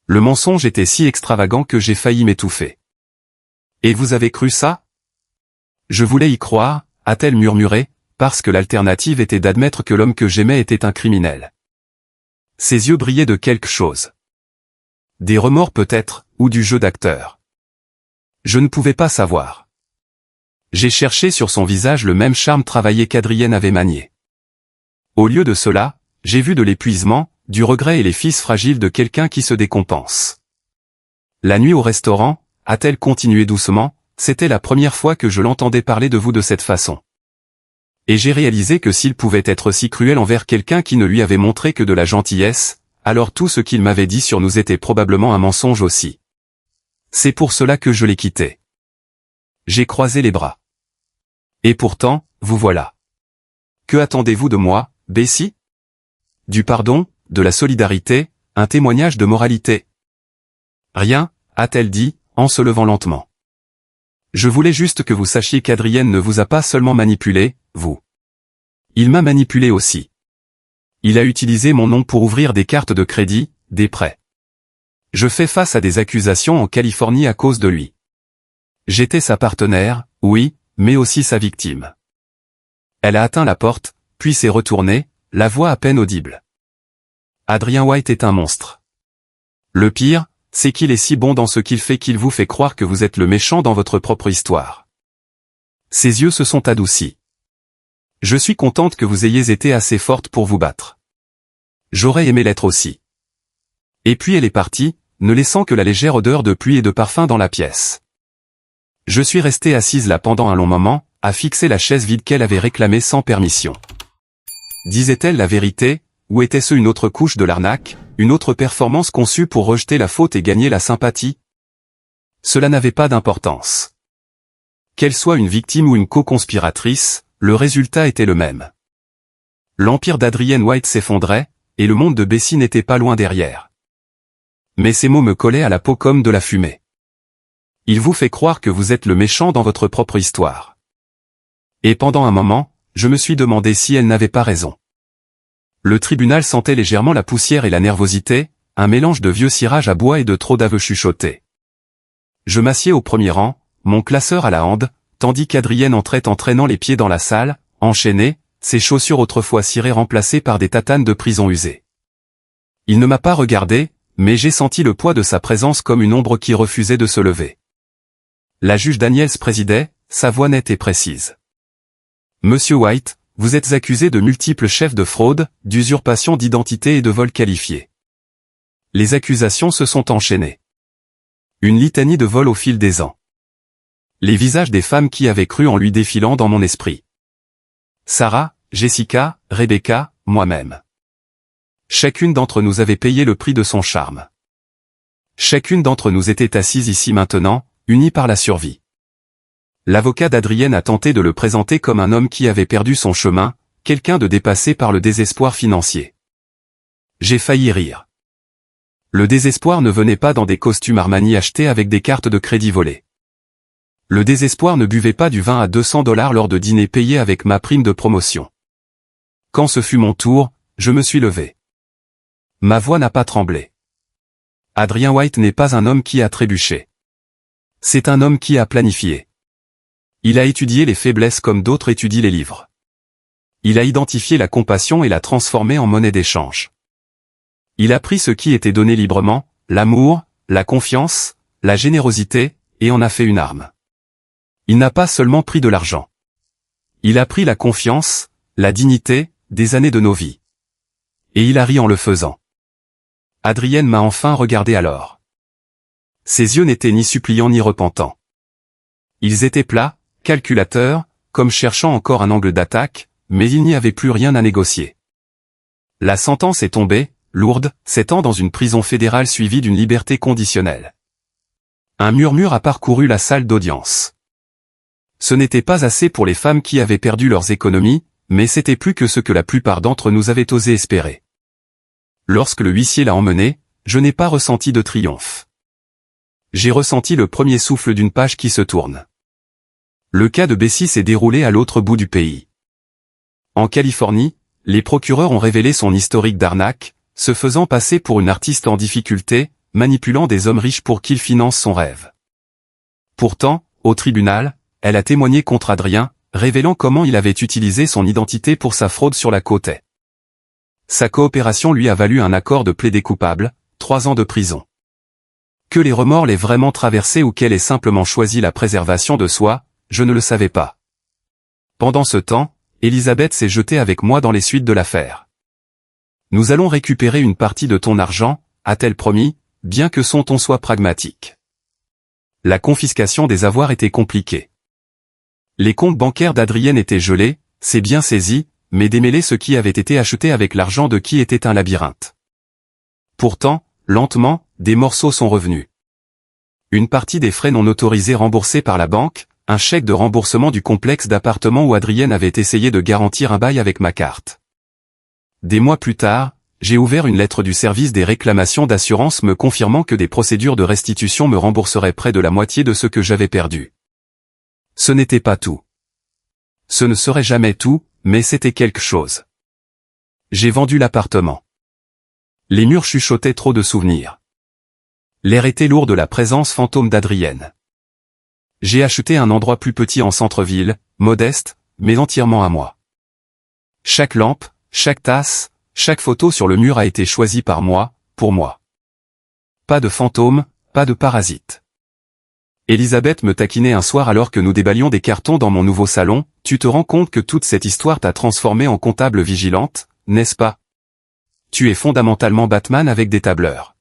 Le mensonge était si extravagant que j'ai failli m'étouffer. Et vous avez cru ça? Je voulais y croire, a-t-elle murmuré, parce que l'alternative était d'admettre que l'homme que j'aimais était un criminel. Ses yeux brillaient de quelque chose. Des remords peut-être, ou du jeu d'acteur. Je ne pouvais pas savoir. J'ai cherché sur son visage le même charme travaillé qu'Adrien avait manié. Au lieu de cela, j'ai vu de l'épuisement, du regret et les fils fragiles de quelqu'un qui se décompense. La nuit au restaurant, a-t-elle continué doucement, c'était la première fois que je l'entendais parler de vous de cette façon. Et j'ai réalisé que s'il pouvait être si cruel envers quelqu'un qui ne lui avait montré que de la gentillesse, alors tout ce qu'il m'avait dit sur nous était probablement un mensonge aussi. C'est pour cela que je l'ai quitté. J'ai croisé les bras. Et pourtant, vous voilà. Que attendez-vous de moi, Bessie? Du pardon, de la solidarité, un témoignage de moralité? Rien, a-t-elle dit, en se levant lentement. Je voulais juste que vous sachiez qu'Adrien ne vous a pas seulement manipulé, vous. Il m'a manipulé aussi. Il a utilisé mon nom pour ouvrir des cartes de crédit, des prêts. Je fais face à des accusations en Californie à cause de lui. J'étais sa partenaire, oui, mais aussi sa victime. Elle a atteint la porte, puis s'est retournée, la voix à peine audible. Adrien White est un monstre. Le pire, c'est qu'il est si bon dans ce qu'il vous fait croire que vous êtes le méchant dans votre propre histoire. Ses yeux se sont adoucis. Je suis contente que vous ayez été assez forte pour vous battre. J'aurais aimé l'être aussi. Et puis elle est partie, ne laissant que la légère odeur de pluie et de parfum dans la pièce. Je suis restée assise là pendant un long moment, à fixer la chaise vide qu'elle avait réclamée sans permission. Disait-elle la vérité, ou était-ce une autre couche de l'arnaque, une autre performance conçue pour rejeter la faute et gagner la sympathie? Cela n'avait pas d'importance. Qu'elle soit une victime ou une co-conspiratrice, le résultat était le même. L'empire d'Adrienne White s'effondrait, et le monde de Bessie n'était pas loin derrière. Mais ces mots me collaient à la peau comme de la fumée. Il vous fait croire que vous êtes le méchant dans votre propre histoire. Et pendant un moment, je me suis demandé si elle n'avait pas raison. Le tribunal sentait légèrement la poussière et la nervosité, un mélange de vieux cirage à bois et de trop d'aveux chuchotés. Je m'assieds au premier rang, mon classeur à la hande, tandis qu'Adrienne entrait en traînant les pieds dans la salle, enchaînée, ses chaussures autrefois cirées remplacées par des tatanes de prison usées. Il ne m'a pas regardé, mais j'ai senti le poids de sa présence comme une ombre qui refusait de se lever. La juge Daniels présidait, sa voix nette et précise. Monsieur White, vous êtes accusé de multiples chefs de fraude, d'usurpation d'identité et de vol qualifié. Les accusations se sont enchaînées. Une litanie de vols au fil des ans. Les visages des femmes qui avaient cru en lui défilant dans mon esprit. Sarah, Jessica, Rebecca, moi-même. Chacune d'entre nous avait payé le prix de son charme. Chacune d'entre nous était assise ici maintenant, unie par la survie. L'avocat d'Adrienne a tenté de le présenter comme un homme qui avait perdu son chemin, quelqu'un de dépassé par le désespoir financier. J'ai failli rire. Le désespoir ne venait pas dans des costumes Armani achetés avec des cartes de crédit volées. Le désespoir ne buvait pas du vin à $200 lors de dîners payés avec ma prime de promotion. Quand ce fut mon tour, je me suis levé. Ma voix n'a pas tremblé. Adrien White n'est pas un homme qui a trébuché. C'est un homme qui a planifié. Il a étudié les faiblesses comme d'autres étudient les livres. Il a identifié la compassion et l'a transformée en monnaie d'échange. Il a pris ce qui était donné librement, l'amour, la confiance, la générosité, et en a fait une arme. Il n'a pas seulement pris de l'argent. Il a pris la confiance, la dignité, des années de nos vies. Et il a ri en le faisant. Adrienne m'a enfin regardé alors. Ses yeux n'étaient ni suppliants ni repentants. Ils étaient plats, calculateurs, comme cherchant encore un angle d'attaque, mais il n'y avait plus rien à négocier. La sentence est tombée, lourde, 7 ans dans une prison fédérale suivie d'une liberté conditionnelle. Un murmure a parcouru la salle d'audience. Ce n'était pas assez pour les femmes qui avaient perdu leurs économies, mais c'était plus que ce que la plupart d'entre nous avaient osé espérer. Lorsque le huissier l'a emmené, je n'ai pas ressenti de triomphe. J'ai ressenti le premier souffle d'une page qui se tourne. Le cas de Bessie s'est déroulé à l'autre bout du pays. En Californie, les procureurs ont révélé son historique d'arnaque, se faisant passer pour une artiste en difficulté, manipulant des hommes riches pour qu'ils financent son rêve. Pourtant, au tribunal, elle a témoigné contre Adrien, révélant comment il avait utilisé son identité pour sa fraude sur la côte est. Sa coopération lui a valu un accord de plaidé coupable, 3 ans de prison. Que les remords l'aient vraiment traversé ou qu'elle ait simplement choisi la préservation de soi, je ne le savais pas. Pendant ce temps, Elisabeth s'est jetée avec moi dans les suites de l'affaire. Nous allons récupérer une partie de ton argent, a-t-elle promis, bien que son ton soit pragmatique. La confiscation des avoirs était compliquée. Les comptes bancaires d'Adrienne étaient gelés, ses biens saisis, mais démêler ce qui avait été acheté avec l'argent de qui était un labyrinthe. Pourtant, lentement, des morceaux sont revenus. Une partie des frais non autorisés remboursés par la banque, un chèque de remboursement du complexe d'appartements où Adrienne avait essayé de garantir un bail avec ma carte. Des mois plus tard, j'ai ouvert une lettre du service des réclamations d'assurance me confirmant que des procédures de restitution me rembourseraient près de la moitié de ce que j'avais perdu. Ce n'était pas tout. Ce ne serait jamais tout, mais c'était quelque chose. J'ai vendu l'appartement. Les murs chuchotaient trop de souvenirs. L'air était lourd de la présence fantôme d'Adrienne. J'ai acheté un endroit plus petit en centre-ville, modeste, mais entièrement à moi. Chaque lampe, chaque tasse, chaque photo sur le mur a été choisie par moi, pour moi. Pas de fantôme, pas de parasite. Elisabeth me taquinait un soir alors que nous déballions des cartons dans mon nouveau salon, tu te rends compte que toute cette histoire t'a transformée en comptable vigilante, n'est-ce pas? Tu es fondamentalement Batman avec des tableurs.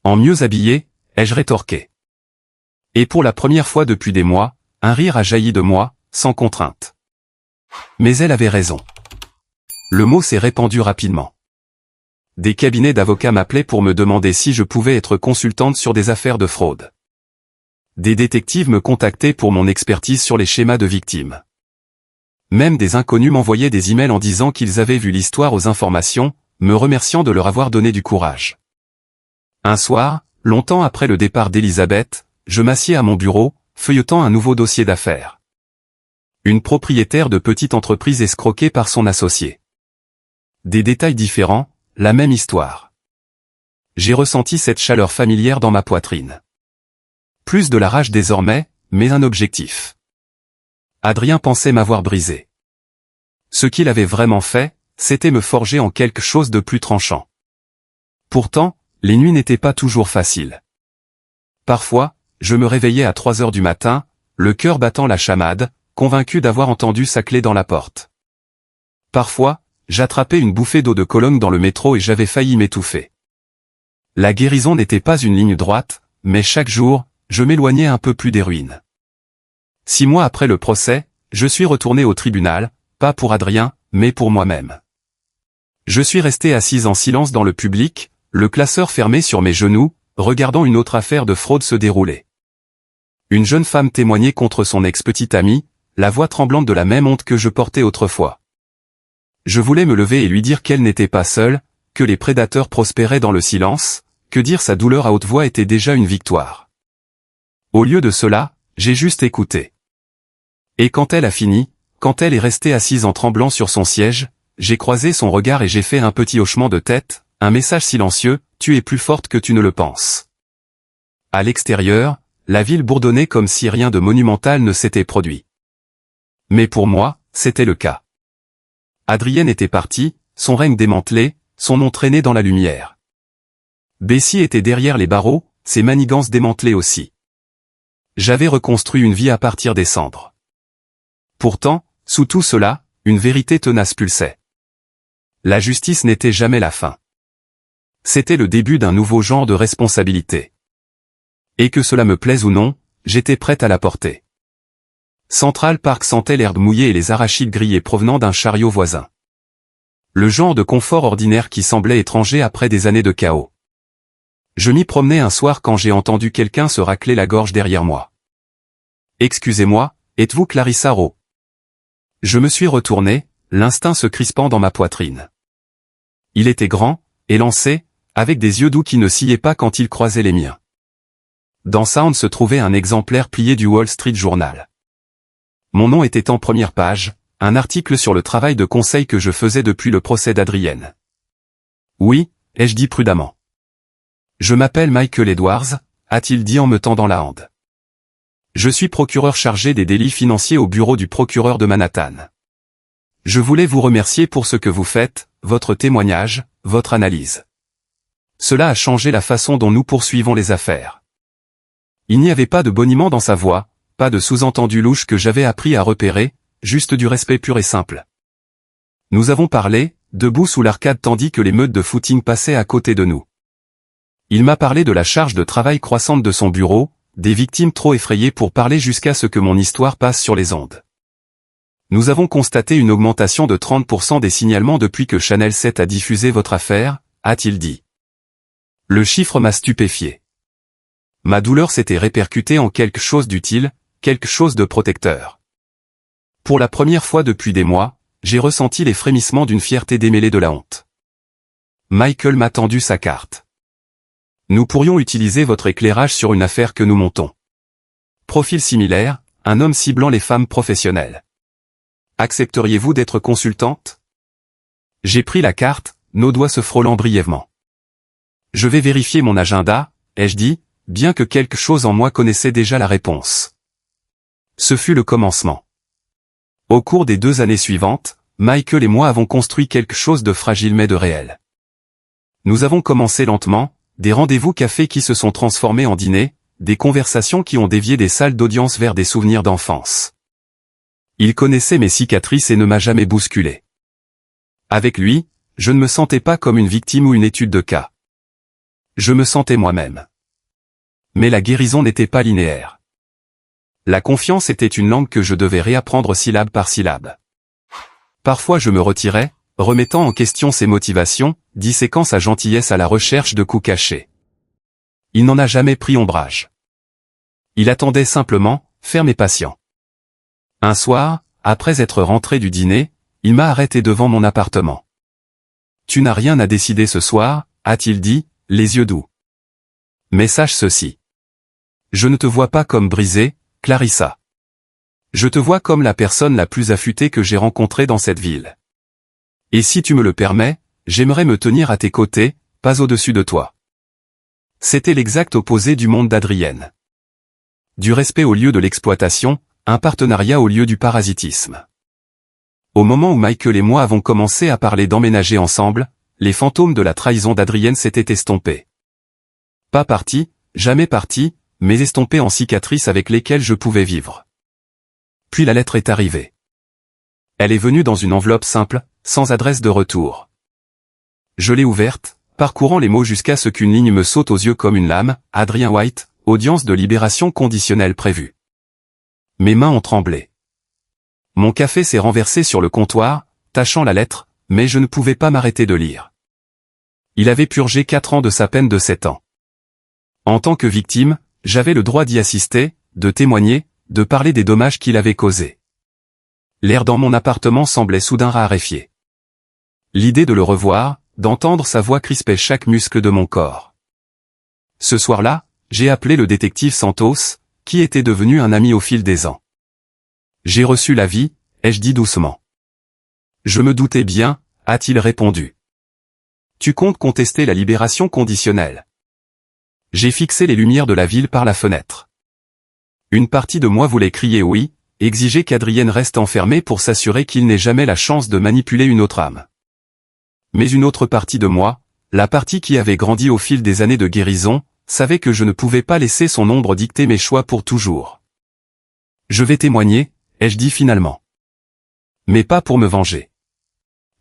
En mieux habillé, ai-je rétorqué. Et pour la première fois depuis des mois, un rire a jailli de moi, sans contrainte. Mais elle avait raison. Le mot s'est répandu rapidement. Des cabinets d'avocats m'appelaient pour me demander si je pouvais être consultante sur des affaires de fraude. Des détectives me contactaient pour mon expertise sur les schémas de victimes. Même des inconnus m'envoyaient des emails en disant qu'ils avaient vu l'histoire aux informations, me remerciant de leur avoir donné du courage. Un soir, longtemps après le départ d'Elisabeth, je m'assieds à mon bureau, feuilletant un nouveau dossier d'affaires. Une propriétaire de petite entreprise escroquée par son associé. Des détails différents, la même histoire. J'ai ressenti cette chaleur familière dans ma poitrine. Plus de la rage désormais, mais un objectif. Adrien pensait m'avoir brisé. Ce qu'il avait vraiment fait, c'était me forger en quelque chose de plus tranchant. Pourtant, les nuits n'étaient pas toujours faciles. Parfois, je me réveillais à 3 heures du matin, le cœur battant la chamade, convaincu d'avoir entendu sa clé dans la porte. Parfois, j'attrapais une bouffée d'eau de Cologne dans le métro et j'avais failli m'étouffer. La guérison n'était pas une ligne droite, mais chaque jour, je m'éloignais un peu plus des ruines. 6 mois après le procès, je suis retourné au tribunal, pas pour Adrien, mais pour moi-même. Je suis resté assise en silence dans le public, le classeur fermé sur mes genoux, regardant une autre affaire de fraude se dérouler. Une jeune femme témoignait contre son ex-petite amie, la voix tremblante de la même honte que je portais autrefois. Je voulais me lever et lui dire qu'elle n'était pas seule, que les prédateurs prospéraient dans le silence, que dire sa douleur à haute voix était déjà une victoire. Au lieu de cela, j'ai juste écouté. Et quand elle a fini, quand elle est restée assise en tremblant sur son siège, j'ai croisé son regard et j'ai fait un petit hochement de tête, un message silencieux, tu es plus forte que tu ne le penses. À l'extérieur, la ville bourdonnait comme si rien de monumental ne s'était produit. Mais pour moi, c'était le cas. Adrienne était partie, son règne démantelé, son nom traîné dans la lumière. Bessie était derrière les barreaux, ses manigances démantelées aussi. J'avais reconstruit une vie à partir des cendres. Pourtant, sous tout cela, une vérité tenace pulsait. La justice n'était jamais la fin. C'était le début d'un nouveau genre de responsabilité. Et que cela me plaise ou non, j'étais prête à la porter. Central Park sentait l'herbe mouillée et les arachides grillés provenant d'un chariot voisin. Le genre de confort ordinaire qui semblait étranger après des années de chaos. Je m'y promenais un soir quand j'ai entendu quelqu'un se racler la gorge derrière moi. « Excusez-moi, êtes-vous Clarissa Rowe ?» Je me suis retourné, l'instinct se crispant dans ma poitrine. Il était grand, élancé, avec des yeux doux qui ne sciaient pas quand il croisait les miens. Dans Sound se trouvait un exemplaire plié du Wall Street Journal. Mon nom était en première page, un article sur le travail de conseil que je faisais depuis le procès d'Adrienne. Oui, ai-je dit prudemment. Je m'appelle Michael Edwards, a-t-il dit en me tendant la hand. Je suis procureur chargé des délits financiers au bureau du procureur de Manhattan. Je voulais vous remercier pour ce que vous faites, votre témoignage, votre analyse. Cela a changé la façon dont nous poursuivons les affaires. Il n'y avait pas de boniment dans sa voix, pas de sous-entendu louche que j'avais appris à repérer, juste du respect pur et simple. Nous avons parlé, debout sous l'arcade tandis que les meutes de footing passaient à côté de nous. Il m'a parlé de la charge de travail croissante de son bureau, des victimes trop effrayées pour parler jusqu'à ce que mon histoire passe sur les ondes. Nous avons constaté une augmentation de 30% des signalements depuis que Channel 7 a diffusé votre affaire, a-t-il dit. Le chiffre m'a stupéfié. Ma douleur s'était répercutée en quelque chose d'utile, quelque chose de protecteur. Pour la première fois depuis des mois, j'ai ressenti les frémissements d'une fierté démêlée de la honte. Michael m'a tendu sa carte. Nous pourrions utiliser votre éclairage sur une affaire que nous montons. Profil similaire, un homme ciblant les femmes professionnelles. Accepteriez-vous d'être consultante? J'ai pris la carte, nos doigts se frôlant brièvement. Je vais vérifier mon agenda, ai-je dit, bien que quelque chose en moi connaissait déjà la réponse. Ce fut le commencement. Au cours des 2 années suivantes, Michael et moi avons construit quelque chose de fragile mais de réel. Nous avons commencé lentement, des rendez-vous café qui se sont transformés en dîners, des conversations qui ont dévié des salles d'audience vers des souvenirs d'enfance. Il connaissait mes cicatrices et ne m'a jamais bousculé. Avec lui, je ne me sentais pas comme une victime ou une étude de cas. Je me sentais moi-même. Mais la guérison n'était pas linéaire. La confiance était une langue que je devais réapprendre syllabe par syllabe. Parfois je me retirais, remettant en question ses motivations, disséquant sa gentillesse à la recherche de coups cachés. Il n'en a jamais pris ombrage. Il attendait simplement, ferme et patient. Un soir, après être rentré du dîner, il m'a arrêté devant mon appartement. « Tu n'as rien à décider ce soir », a-t-il dit, les yeux doux. « Mais sache ceci. Je ne te vois pas comme brisée, Clarissa. Je te vois comme la personne la plus affûtée que j'ai rencontrée dans cette ville. Et si tu me le permets, j'aimerais me tenir à tes côtés, pas au-dessus de toi. » C'était l'exact opposé du monde d'Adrienne. Du respect au lieu de l'exploitation, un partenariat au lieu du parasitisme. Au moment où Michael et moi avons commencé à parler d'emménager ensemble, les fantômes de la trahison d'Adrienne s'étaient estompés. Pas partis, jamais partis, mais estompés en cicatrices avec lesquelles je pouvais vivre. Puis la lettre est arrivée. Elle est venue dans une enveloppe simple, sans adresse de retour. Je l'ai ouverte, parcourant les mots jusqu'à ce qu'une ligne me saute aux yeux comme une lame, Adrien White, audience de libération conditionnelle prévue. Mes mains ont tremblé. Mon café s'est renversé sur le comptoir, tachant la lettre, mais je ne pouvais pas m'arrêter de lire. Il avait purgé 4 ans de sa peine de 7 ans. En tant que victime, j'avais le droit d'y assister, de témoigner, de parler des dommages qu'il avait causés. L'air dans mon appartement semblait soudain raréfié. L'idée de le revoir, d'entendre sa voix crispait chaque muscle de mon corps. Ce soir-là, j'ai appelé le détective Santos, qui était devenu un ami au fil des ans. J'ai reçu l'avis, ai-je dit doucement. Je me doutais bien, a-t-il répondu. Tu comptes contester la libération conditionnelle. J'ai fixé les lumières de la ville par la fenêtre. Une partie de moi voulait crier oui, exiger qu'Adrienne reste enfermée pour s'assurer qu'il n'ait jamais la chance de manipuler une autre âme. Mais une autre partie de moi, la partie qui avait grandi au fil des années de guérison, savait que je ne pouvais pas laisser son ombre dicter mes choix pour toujours. Je vais témoigner, ai-je dit finalement. Mais pas pour me venger.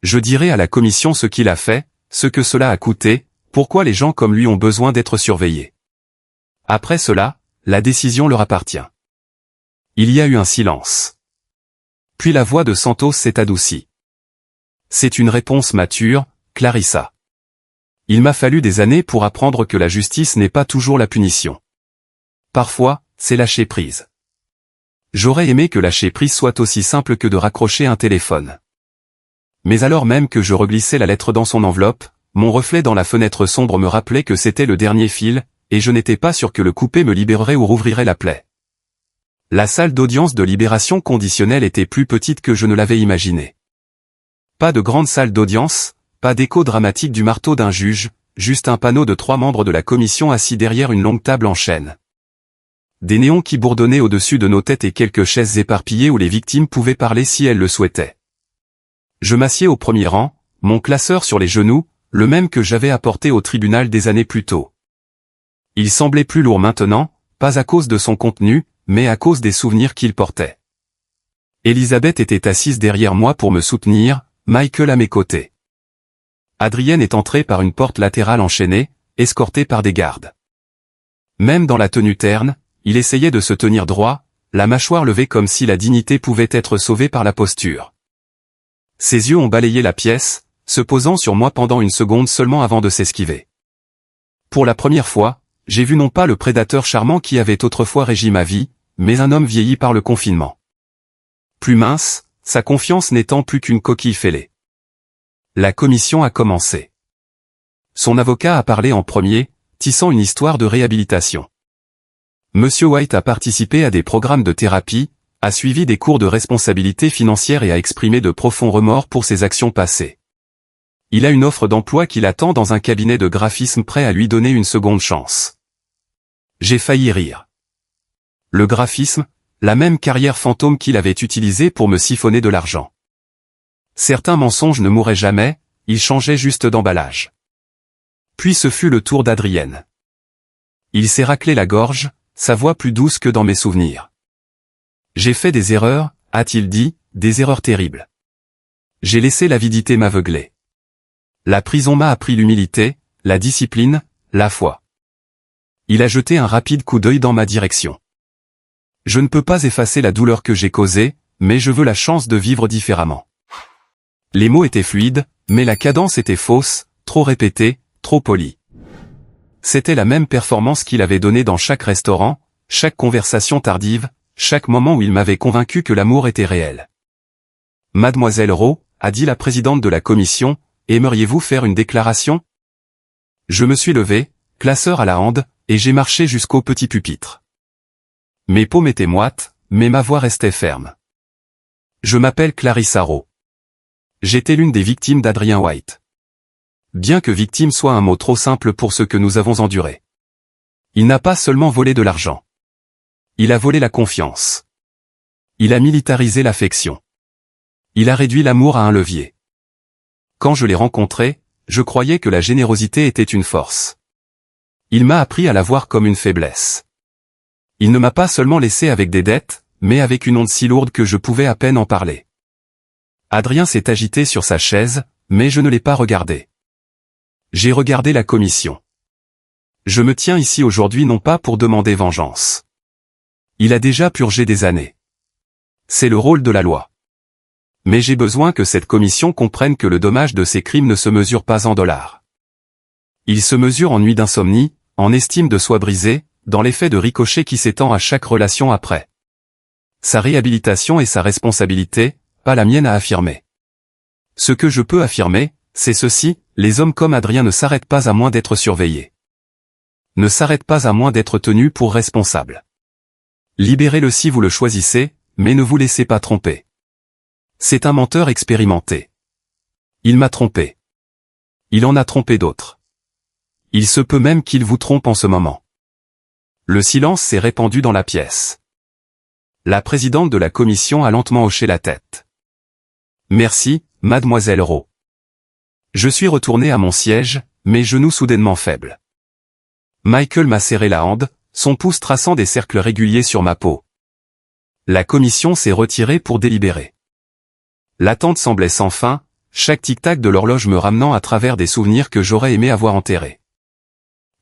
Je dirai à la commission ce qu'il a fait, ce que cela a coûté, pourquoi les gens comme lui ont besoin d'être surveillés. Après cela, la décision leur appartient. Il y a eu un silence. Puis la voix de Santos s'est adoucie. C'est une réponse mature, Clarissa. Il m'a fallu des années pour apprendre que la justice n'est pas toujours la punition. Parfois, c'est lâcher prise. J'aurais aimé que lâcher prise soit aussi simple que de raccrocher un téléphone. Mais alors même que je reglissais la lettre dans son enveloppe, mon reflet dans la fenêtre sombre me rappelait que c'était le dernier fil, et je n'étais pas sûr que le couper me libérerait ou rouvrirait la plaie. La salle d'audience de libération conditionnelle était plus petite que je ne l'avais imaginé. Pas de grande salle d'audience, pas d'écho dramatique du marteau d'un juge, juste un panneau de 3 membres de la commission assis derrière une longue table en chêne. Des néons qui bourdonnaient au-dessus de nos têtes et quelques chaises éparpillées où les victimes pouvaient parler si elles le souhaitaient. Je m'assieds au premier rang, mon classeur sur les genoux, le même que j'avais apporté au tribunal des années plus tôt. Il semblait plus lourd maintenant, pas à cause de son contenu, mais à cause des souvenirs qu'il portait. Elisabeth était assise derrière moi pour me soutenir, Michael à mes côtés. Adrienne est entrée par une porte latérale enchaînée, escortée par des gardes. Même dans la tenue terne, il essayait de se tenir droit, la mâchoire levée comme si la dignité pouvait être sauvée par la posture. Ses yeux ont balayé la pièce, se posant sur moi pendant une seconde seulement avant de s'esquiver. Pour la première fois, j'ai vu non pas le prédateur charmant qui avait autrefois régi ma vie, mais un homme vieilli par le confinement. Plus mince, sa confiance n'étant plus qu'une coquille fêlée. La commission a commencé. Son avocat a parlé en premier, tissant une histoire de réhabilitation. Monsieur White a participé à des programmes de thérapie, a suivi des cours de responsabilité financière et a exprimé de profonds remords pour ses actions passées. Il a une offre d'emploi qui l'attend dans un cabinet de graphisme prêt à lui donner une seconde chance. J'ai failli rire. Le graphisme, la même carrière fantôme qu'il avait utilisée pour me siphonner de l'argent. Certains mensonges ne mouraient jamais, ils changeaient juste d'emballage. Puis ce fut le tour d'Adrienne. Il s'est raclé la gorge, sa voix plus douce que dans mes souvenirs. J'ai fait des erreurs, a-t-il dit, des erreurs terribles. J'ai laissé l'avidité m'aveugler. La prison m'a appris l'humilité, la discipline, la foi. Il a jeté un rapide coup d'œil dans ma direction. Je ne peux pas effacer la douleur que j'ai causée, mais je veux la chance de vivre différemment. Les mots étaient fluides, mais la cadence était fausse, trop répétée, trop polie. C'était la même performance qu'il avait donnée dans chaque restaurant, chaque conversation tardive, chaque moment où il m'avait convaincu que l'amour était réel. « Mademoiselle Rowe, a dit la présidente de la commission, aimeriez-vous faire une déclaration ?» Je me suis levé, classeur à la hande, et j'ai marché jusqu'au petit pupitre. Mes paumes étaient moites, mais ma voix restait ferme. Je m'appelle Clarissa Rowe. J'étais l'une des victimes d'Adrien White. Bien que victime soit un mot trop simple pour ce que nous avons enduré. Il n'a pas seulement volé de l'argent. Il a volé la confiance. Il a militarisé l'affection. Il a réduit l'amour à un levier. Quand je l'ai rencontré, je croyais que la générosité était une force. Il m'a appris à la voir comme une faiblesse. Il ne m'a pas seulement laissé avec des dettes, mais avec une honte si lourde que je pouvais à peine en parler. Adrien s'est agité sur sa chaise, mais je ne l'ai pas regardé. J'ai regardé la commission. Je me tiens ici aujourd'hui non pas pour demander vengeance. Il a déjà purgé des années. C'est le rôle de la loi. Mais j'ai besoin que cette commission comprenne que le dommage de ces crimes ne se mesure pas en dollars. Il se mesure en nuits d'insomnie, en estime de soi brisée, dans l'effet de ricochet qui s'étend à chaque relation après. Sa réhabilitation est sa responsabilité, pas la mienne à affirmer. Ce que je peux affirmer, c'est ceci, les hommes comme Adrien ne s'arrêtent pas à moins d'être surveillés. Ne s'arrêtent pas à moins d'être tenus pour responsables. Libérez-le si vous le choisissez, mais ne vous laissez pas tromper. C'est un menteur expérimenté. Il m'a trompé. Il en a trompé d'autres. Il se peut même qu'il vous trompe en ce moment. Le silence s'est répandu dans la pièce. La présidente de la commission a lentement hoché la tête. Merci, mademoiselle Rowe. Je suis retourné à mon siège, mes genoux soudainement faibles. Michael m'a serré la hande, son pouce traçant des cercles réguliers sur ma peau. La commission s'est retirée pour délibérer. L'attente semblait sans fin, chaque tic-tac de l'horloge me ramenant à travers des souvenirs que j'aurais aimé avoir enterrés.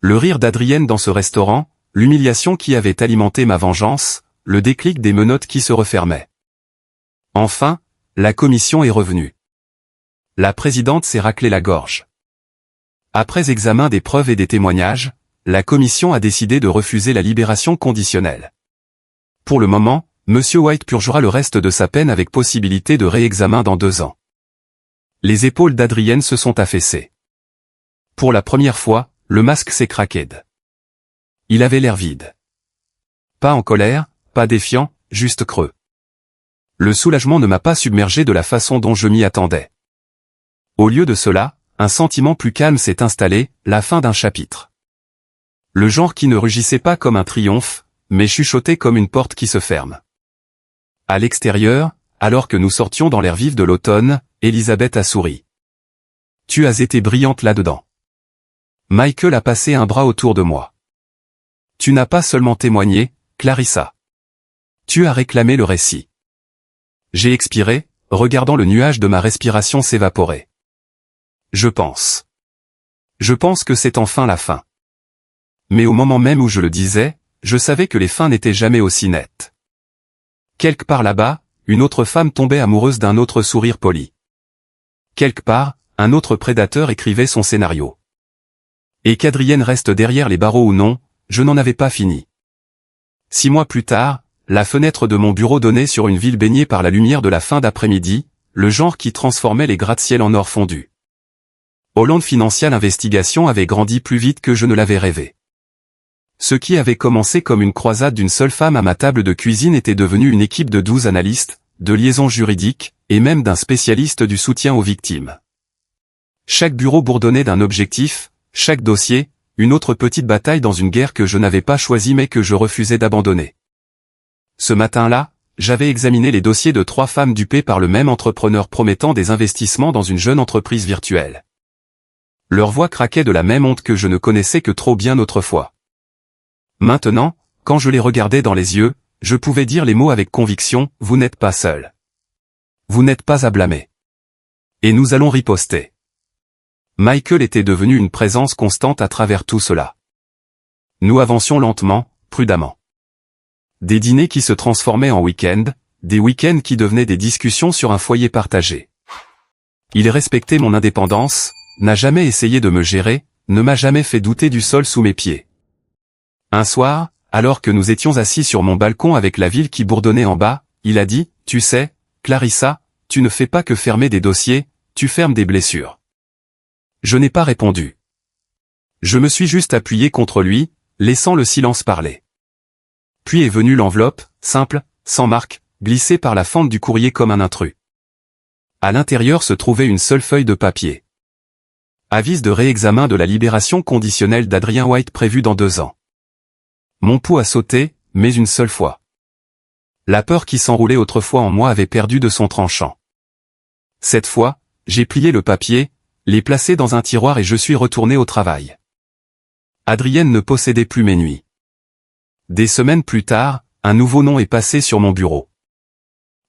Le rire d'Adrienne dans ce restaurant, l'humiliation qui avait alimenté ma vengeance, le déclic des menottes qui se refermaient. Enfin, la commission est revenue. La présidente s'est raclé la gorge. Après examen des preuves et des témoignages, la commission a décidé de refuser la libération conditionnelle. Pour le moment, M. White purgera le reste de sa peine avec possibilité de réexamen dans 2 ans. Les épaules d'Adrienne se sont affaissées. Pour la première fois, le masque s'est craqué. Il avait l'air vide. Pas en colère, pas défiant, juste creux. Le soulagement ne m'a pas submergé de la façon dont je m'y attendais. Au lieu de cela, un sentiment plus calme s'est installé, la fin d'un chapitre. Le genre qui ne rugissait pas comme un triomphe, mais chuchotait comme une porte qui se ferme. À l'extérieur, alors que nous sortions dans l'air vif de l'automne, Elisabeth a souri. « Tu as été brillante là-dedans. » Michael a passé un bras autour de moi. « Tu n'as pas seulement témoigné, Clarissa. Tu as réclamé le récit. » J'ai expiré, regardant le nuage de ma respiration s'évaporer. Je pense que c'est enfin la fin. Mais au moment même où je le disais, je savais que les fins n'étaient jamais aussi nettes. Quelque part là-bas, une autre femme tombait amoureuse d'un autre sourire poli. Quelque part, un autre prédateur écrivait son scénario. Et qu'Adrienne reste derrière les barreaux ou non, je n'en avais pas fini. 6 mois plus tard, la fenêtre de mon bureau donnait sur une ville baignée par la lumière de la fin d'après-midi, le genre qui transformait les gratte-ciel en or fondu. Holland Financial Investigation avait grandi plus vite que je ne l'avais rêvé. Ce qui avait commencé comme une croisade d'une seule femme à ma table de cuisine était devenu une équipe de 12 analystes, de liaisons juridiques, et même d'un spécialiste du soutien aux victimes. Chaque bureau bourdonnait d'un objectif, chaque dossier, une autre petite bataille dans une guerre que je n'avais pas choisie mais que je refusais d'abandonner. Ce matin-là, j'avais examiné les dossiers de 3 femmes dupées par le même entrepreneur promettant des investissements dans une jeune entreprise virtuelle. Leur voix craquait de la même honte que je ne connaissais que trop bien autrefois. Maintenant, quand je les regardais dans les yeux, je pouvais dire les mots avec conviction, vous n'êtes pas seul. Vous n'êtes pas à blâmer. Et nous allons riposter. Michael était devenu une présence constante à travers tout cela. Nous avancions lentement, prudemment. Des dîners qui se transformaient en week-ends, des week-ends qui devenaient des discussions sur un foyer partagé. Il respectait mon indépendance, n'a jamais essayé de me gérer, ne m'a jamais fait douter du sol sous mes pieds. Un soir, alors que nous étions assis sur mon balcon avec la ville qui bourdonnait en bas, il a dit, « Tu sais, Clarissa, tu ne fais pas que fermer des dossiers, tu fermes des blessures. » Je n'ai pas répondu. Je me suis juste appuyé contre lui, laissant le silence parler. Puis est venue l'enveloppe, simple, sans marque, glissée par la fente du courrier comme un intrus. À l'intérieur se trouvait une seule feuille de papier. Avis de réexamen de la libération conditionnelle d'Adrien White prévue dans 2 ans. Mon pouls a sauté, mais une seule fois. La peur qui s'enroulait autrefois en moi avait perdu de son tranchant. Cette fois, j'ai plié le papier, l'ai placé dans un tiroir et je suis retourné au travail. Adrienne ne possédait plus mes nuits. Des semaines plus tard, un nouveau nom est passé sur mon bureau.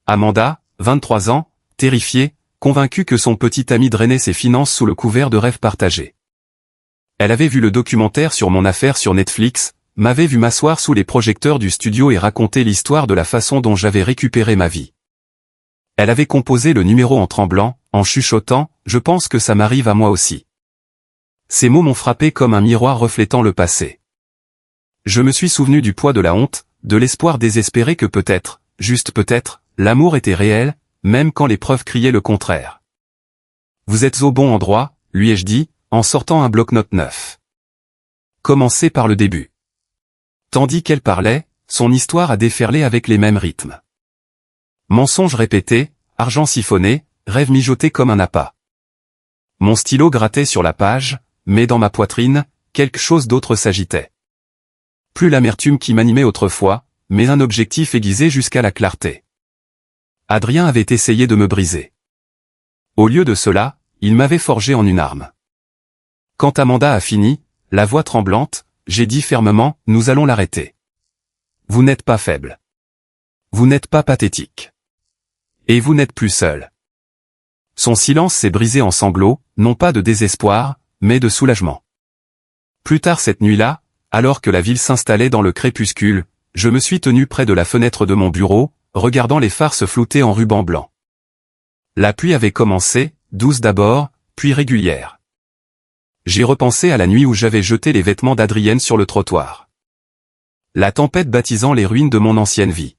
Amanda, 23 ans, terrifiée, convaincue que son petit ami drainait ses finances sous le couvert de rêves partagés. Elle avait vu le documentaire sur mon affaire sur Netflix, m'avait vu m'asseoir sous les projecteurs du studio et raconter l'histoire de la façon dont j'avais récupéré ma vie. Elle avait composé le numéro en tremblant, en chuchotant, « Je pense que ça m'arrive à moi aussi ». Ces mots m'ont frappé comme un miroir reflétant le passé. Je me suis souvenu du poids de la honte, de l'espoir désespéré que peut-être, juste peut-être, l'amour était réel, même quand les preuves criaient le contraire. « Vous êtes au bon endroit », lui ai-je dit, en sortant un bloc-notes neuf. Commencez par le début. Tandis qu'elle parlait, son histoire a déferlé avec les mêmes rythmes. Mensonges répétés, argent siphonné, rêve mijoté comme un appât. Mon stylo grattait sur la page, mais dans ma poitrine, quelque chose d'autre s'agitait. Plus l'amertume qui m'animait autrefois, mais un objectif aiguisé jusqu'à la clarté. Adrien avait essayé de me briser. Au lieu de cela, il m'avait forgé en une arme. Quand Amanda a fini, la voix tremblante, j'ai dit fermement, « Nous allons l'arrêter. Vous n'êtes pas faible. Vous n'êtes pas pathétique. Et vous n'êtes plus seul. » Son silence s'est brisé en sanglots, non pas de désespoir, mais de soulagement. Plus tard cette nuit-là, alors que la ville s'installait dans le crépuscule, je me suis tenu près de la fenêtre de mon bureau, regardant les phares se flouter en ruban blanc. La pluie avait commencé, douce d'abord, puis régulière. J'ai repensé à la nuit où j'avais jeté les vêtements d'Adrienne sur le trottoir. La tempête baptisant les ruines de mon ancienne vie.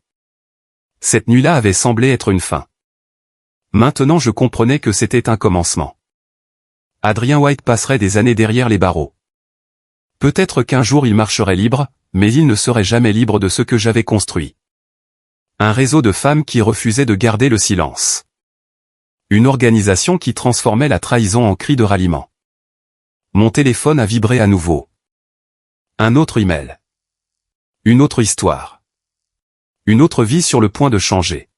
Cette nuit-là avait semblé être une fin. Maintenant je comprenais que c'était un commencement. Adrien White passerait des années derrière les barreaux. Peut-être qu'un jour il marcherait libre, mais il ne serait jamais libre de ce que j'avais construit. Un réseau de femmes qui refusaient de garder le silence. Une organisation qui transformait la trahison en cri de ralliement. Mon téléphone a vibré à nouveau. Un autre email. Une autre histoire. Une autre vie sur le point de changer.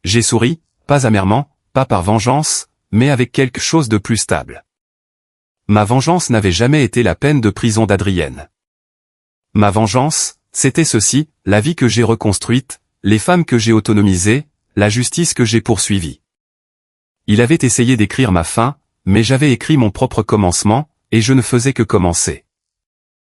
J'ai souri, pas amèrement, pas par vengeance, mais avec quelque chose de plus stable. Ma vengeance n'avait jamais été la peine de prison d'Adrienne. Ma vengeance, c'était ceci, la vie que j'ai reconstruite, les femmes que j'ai autonomisées, la justice que j'ai poursuivie. Il avait essayé d'écrire ma fin, mais j'avais écrit mon propre commencement, et je ne faisais que commencer.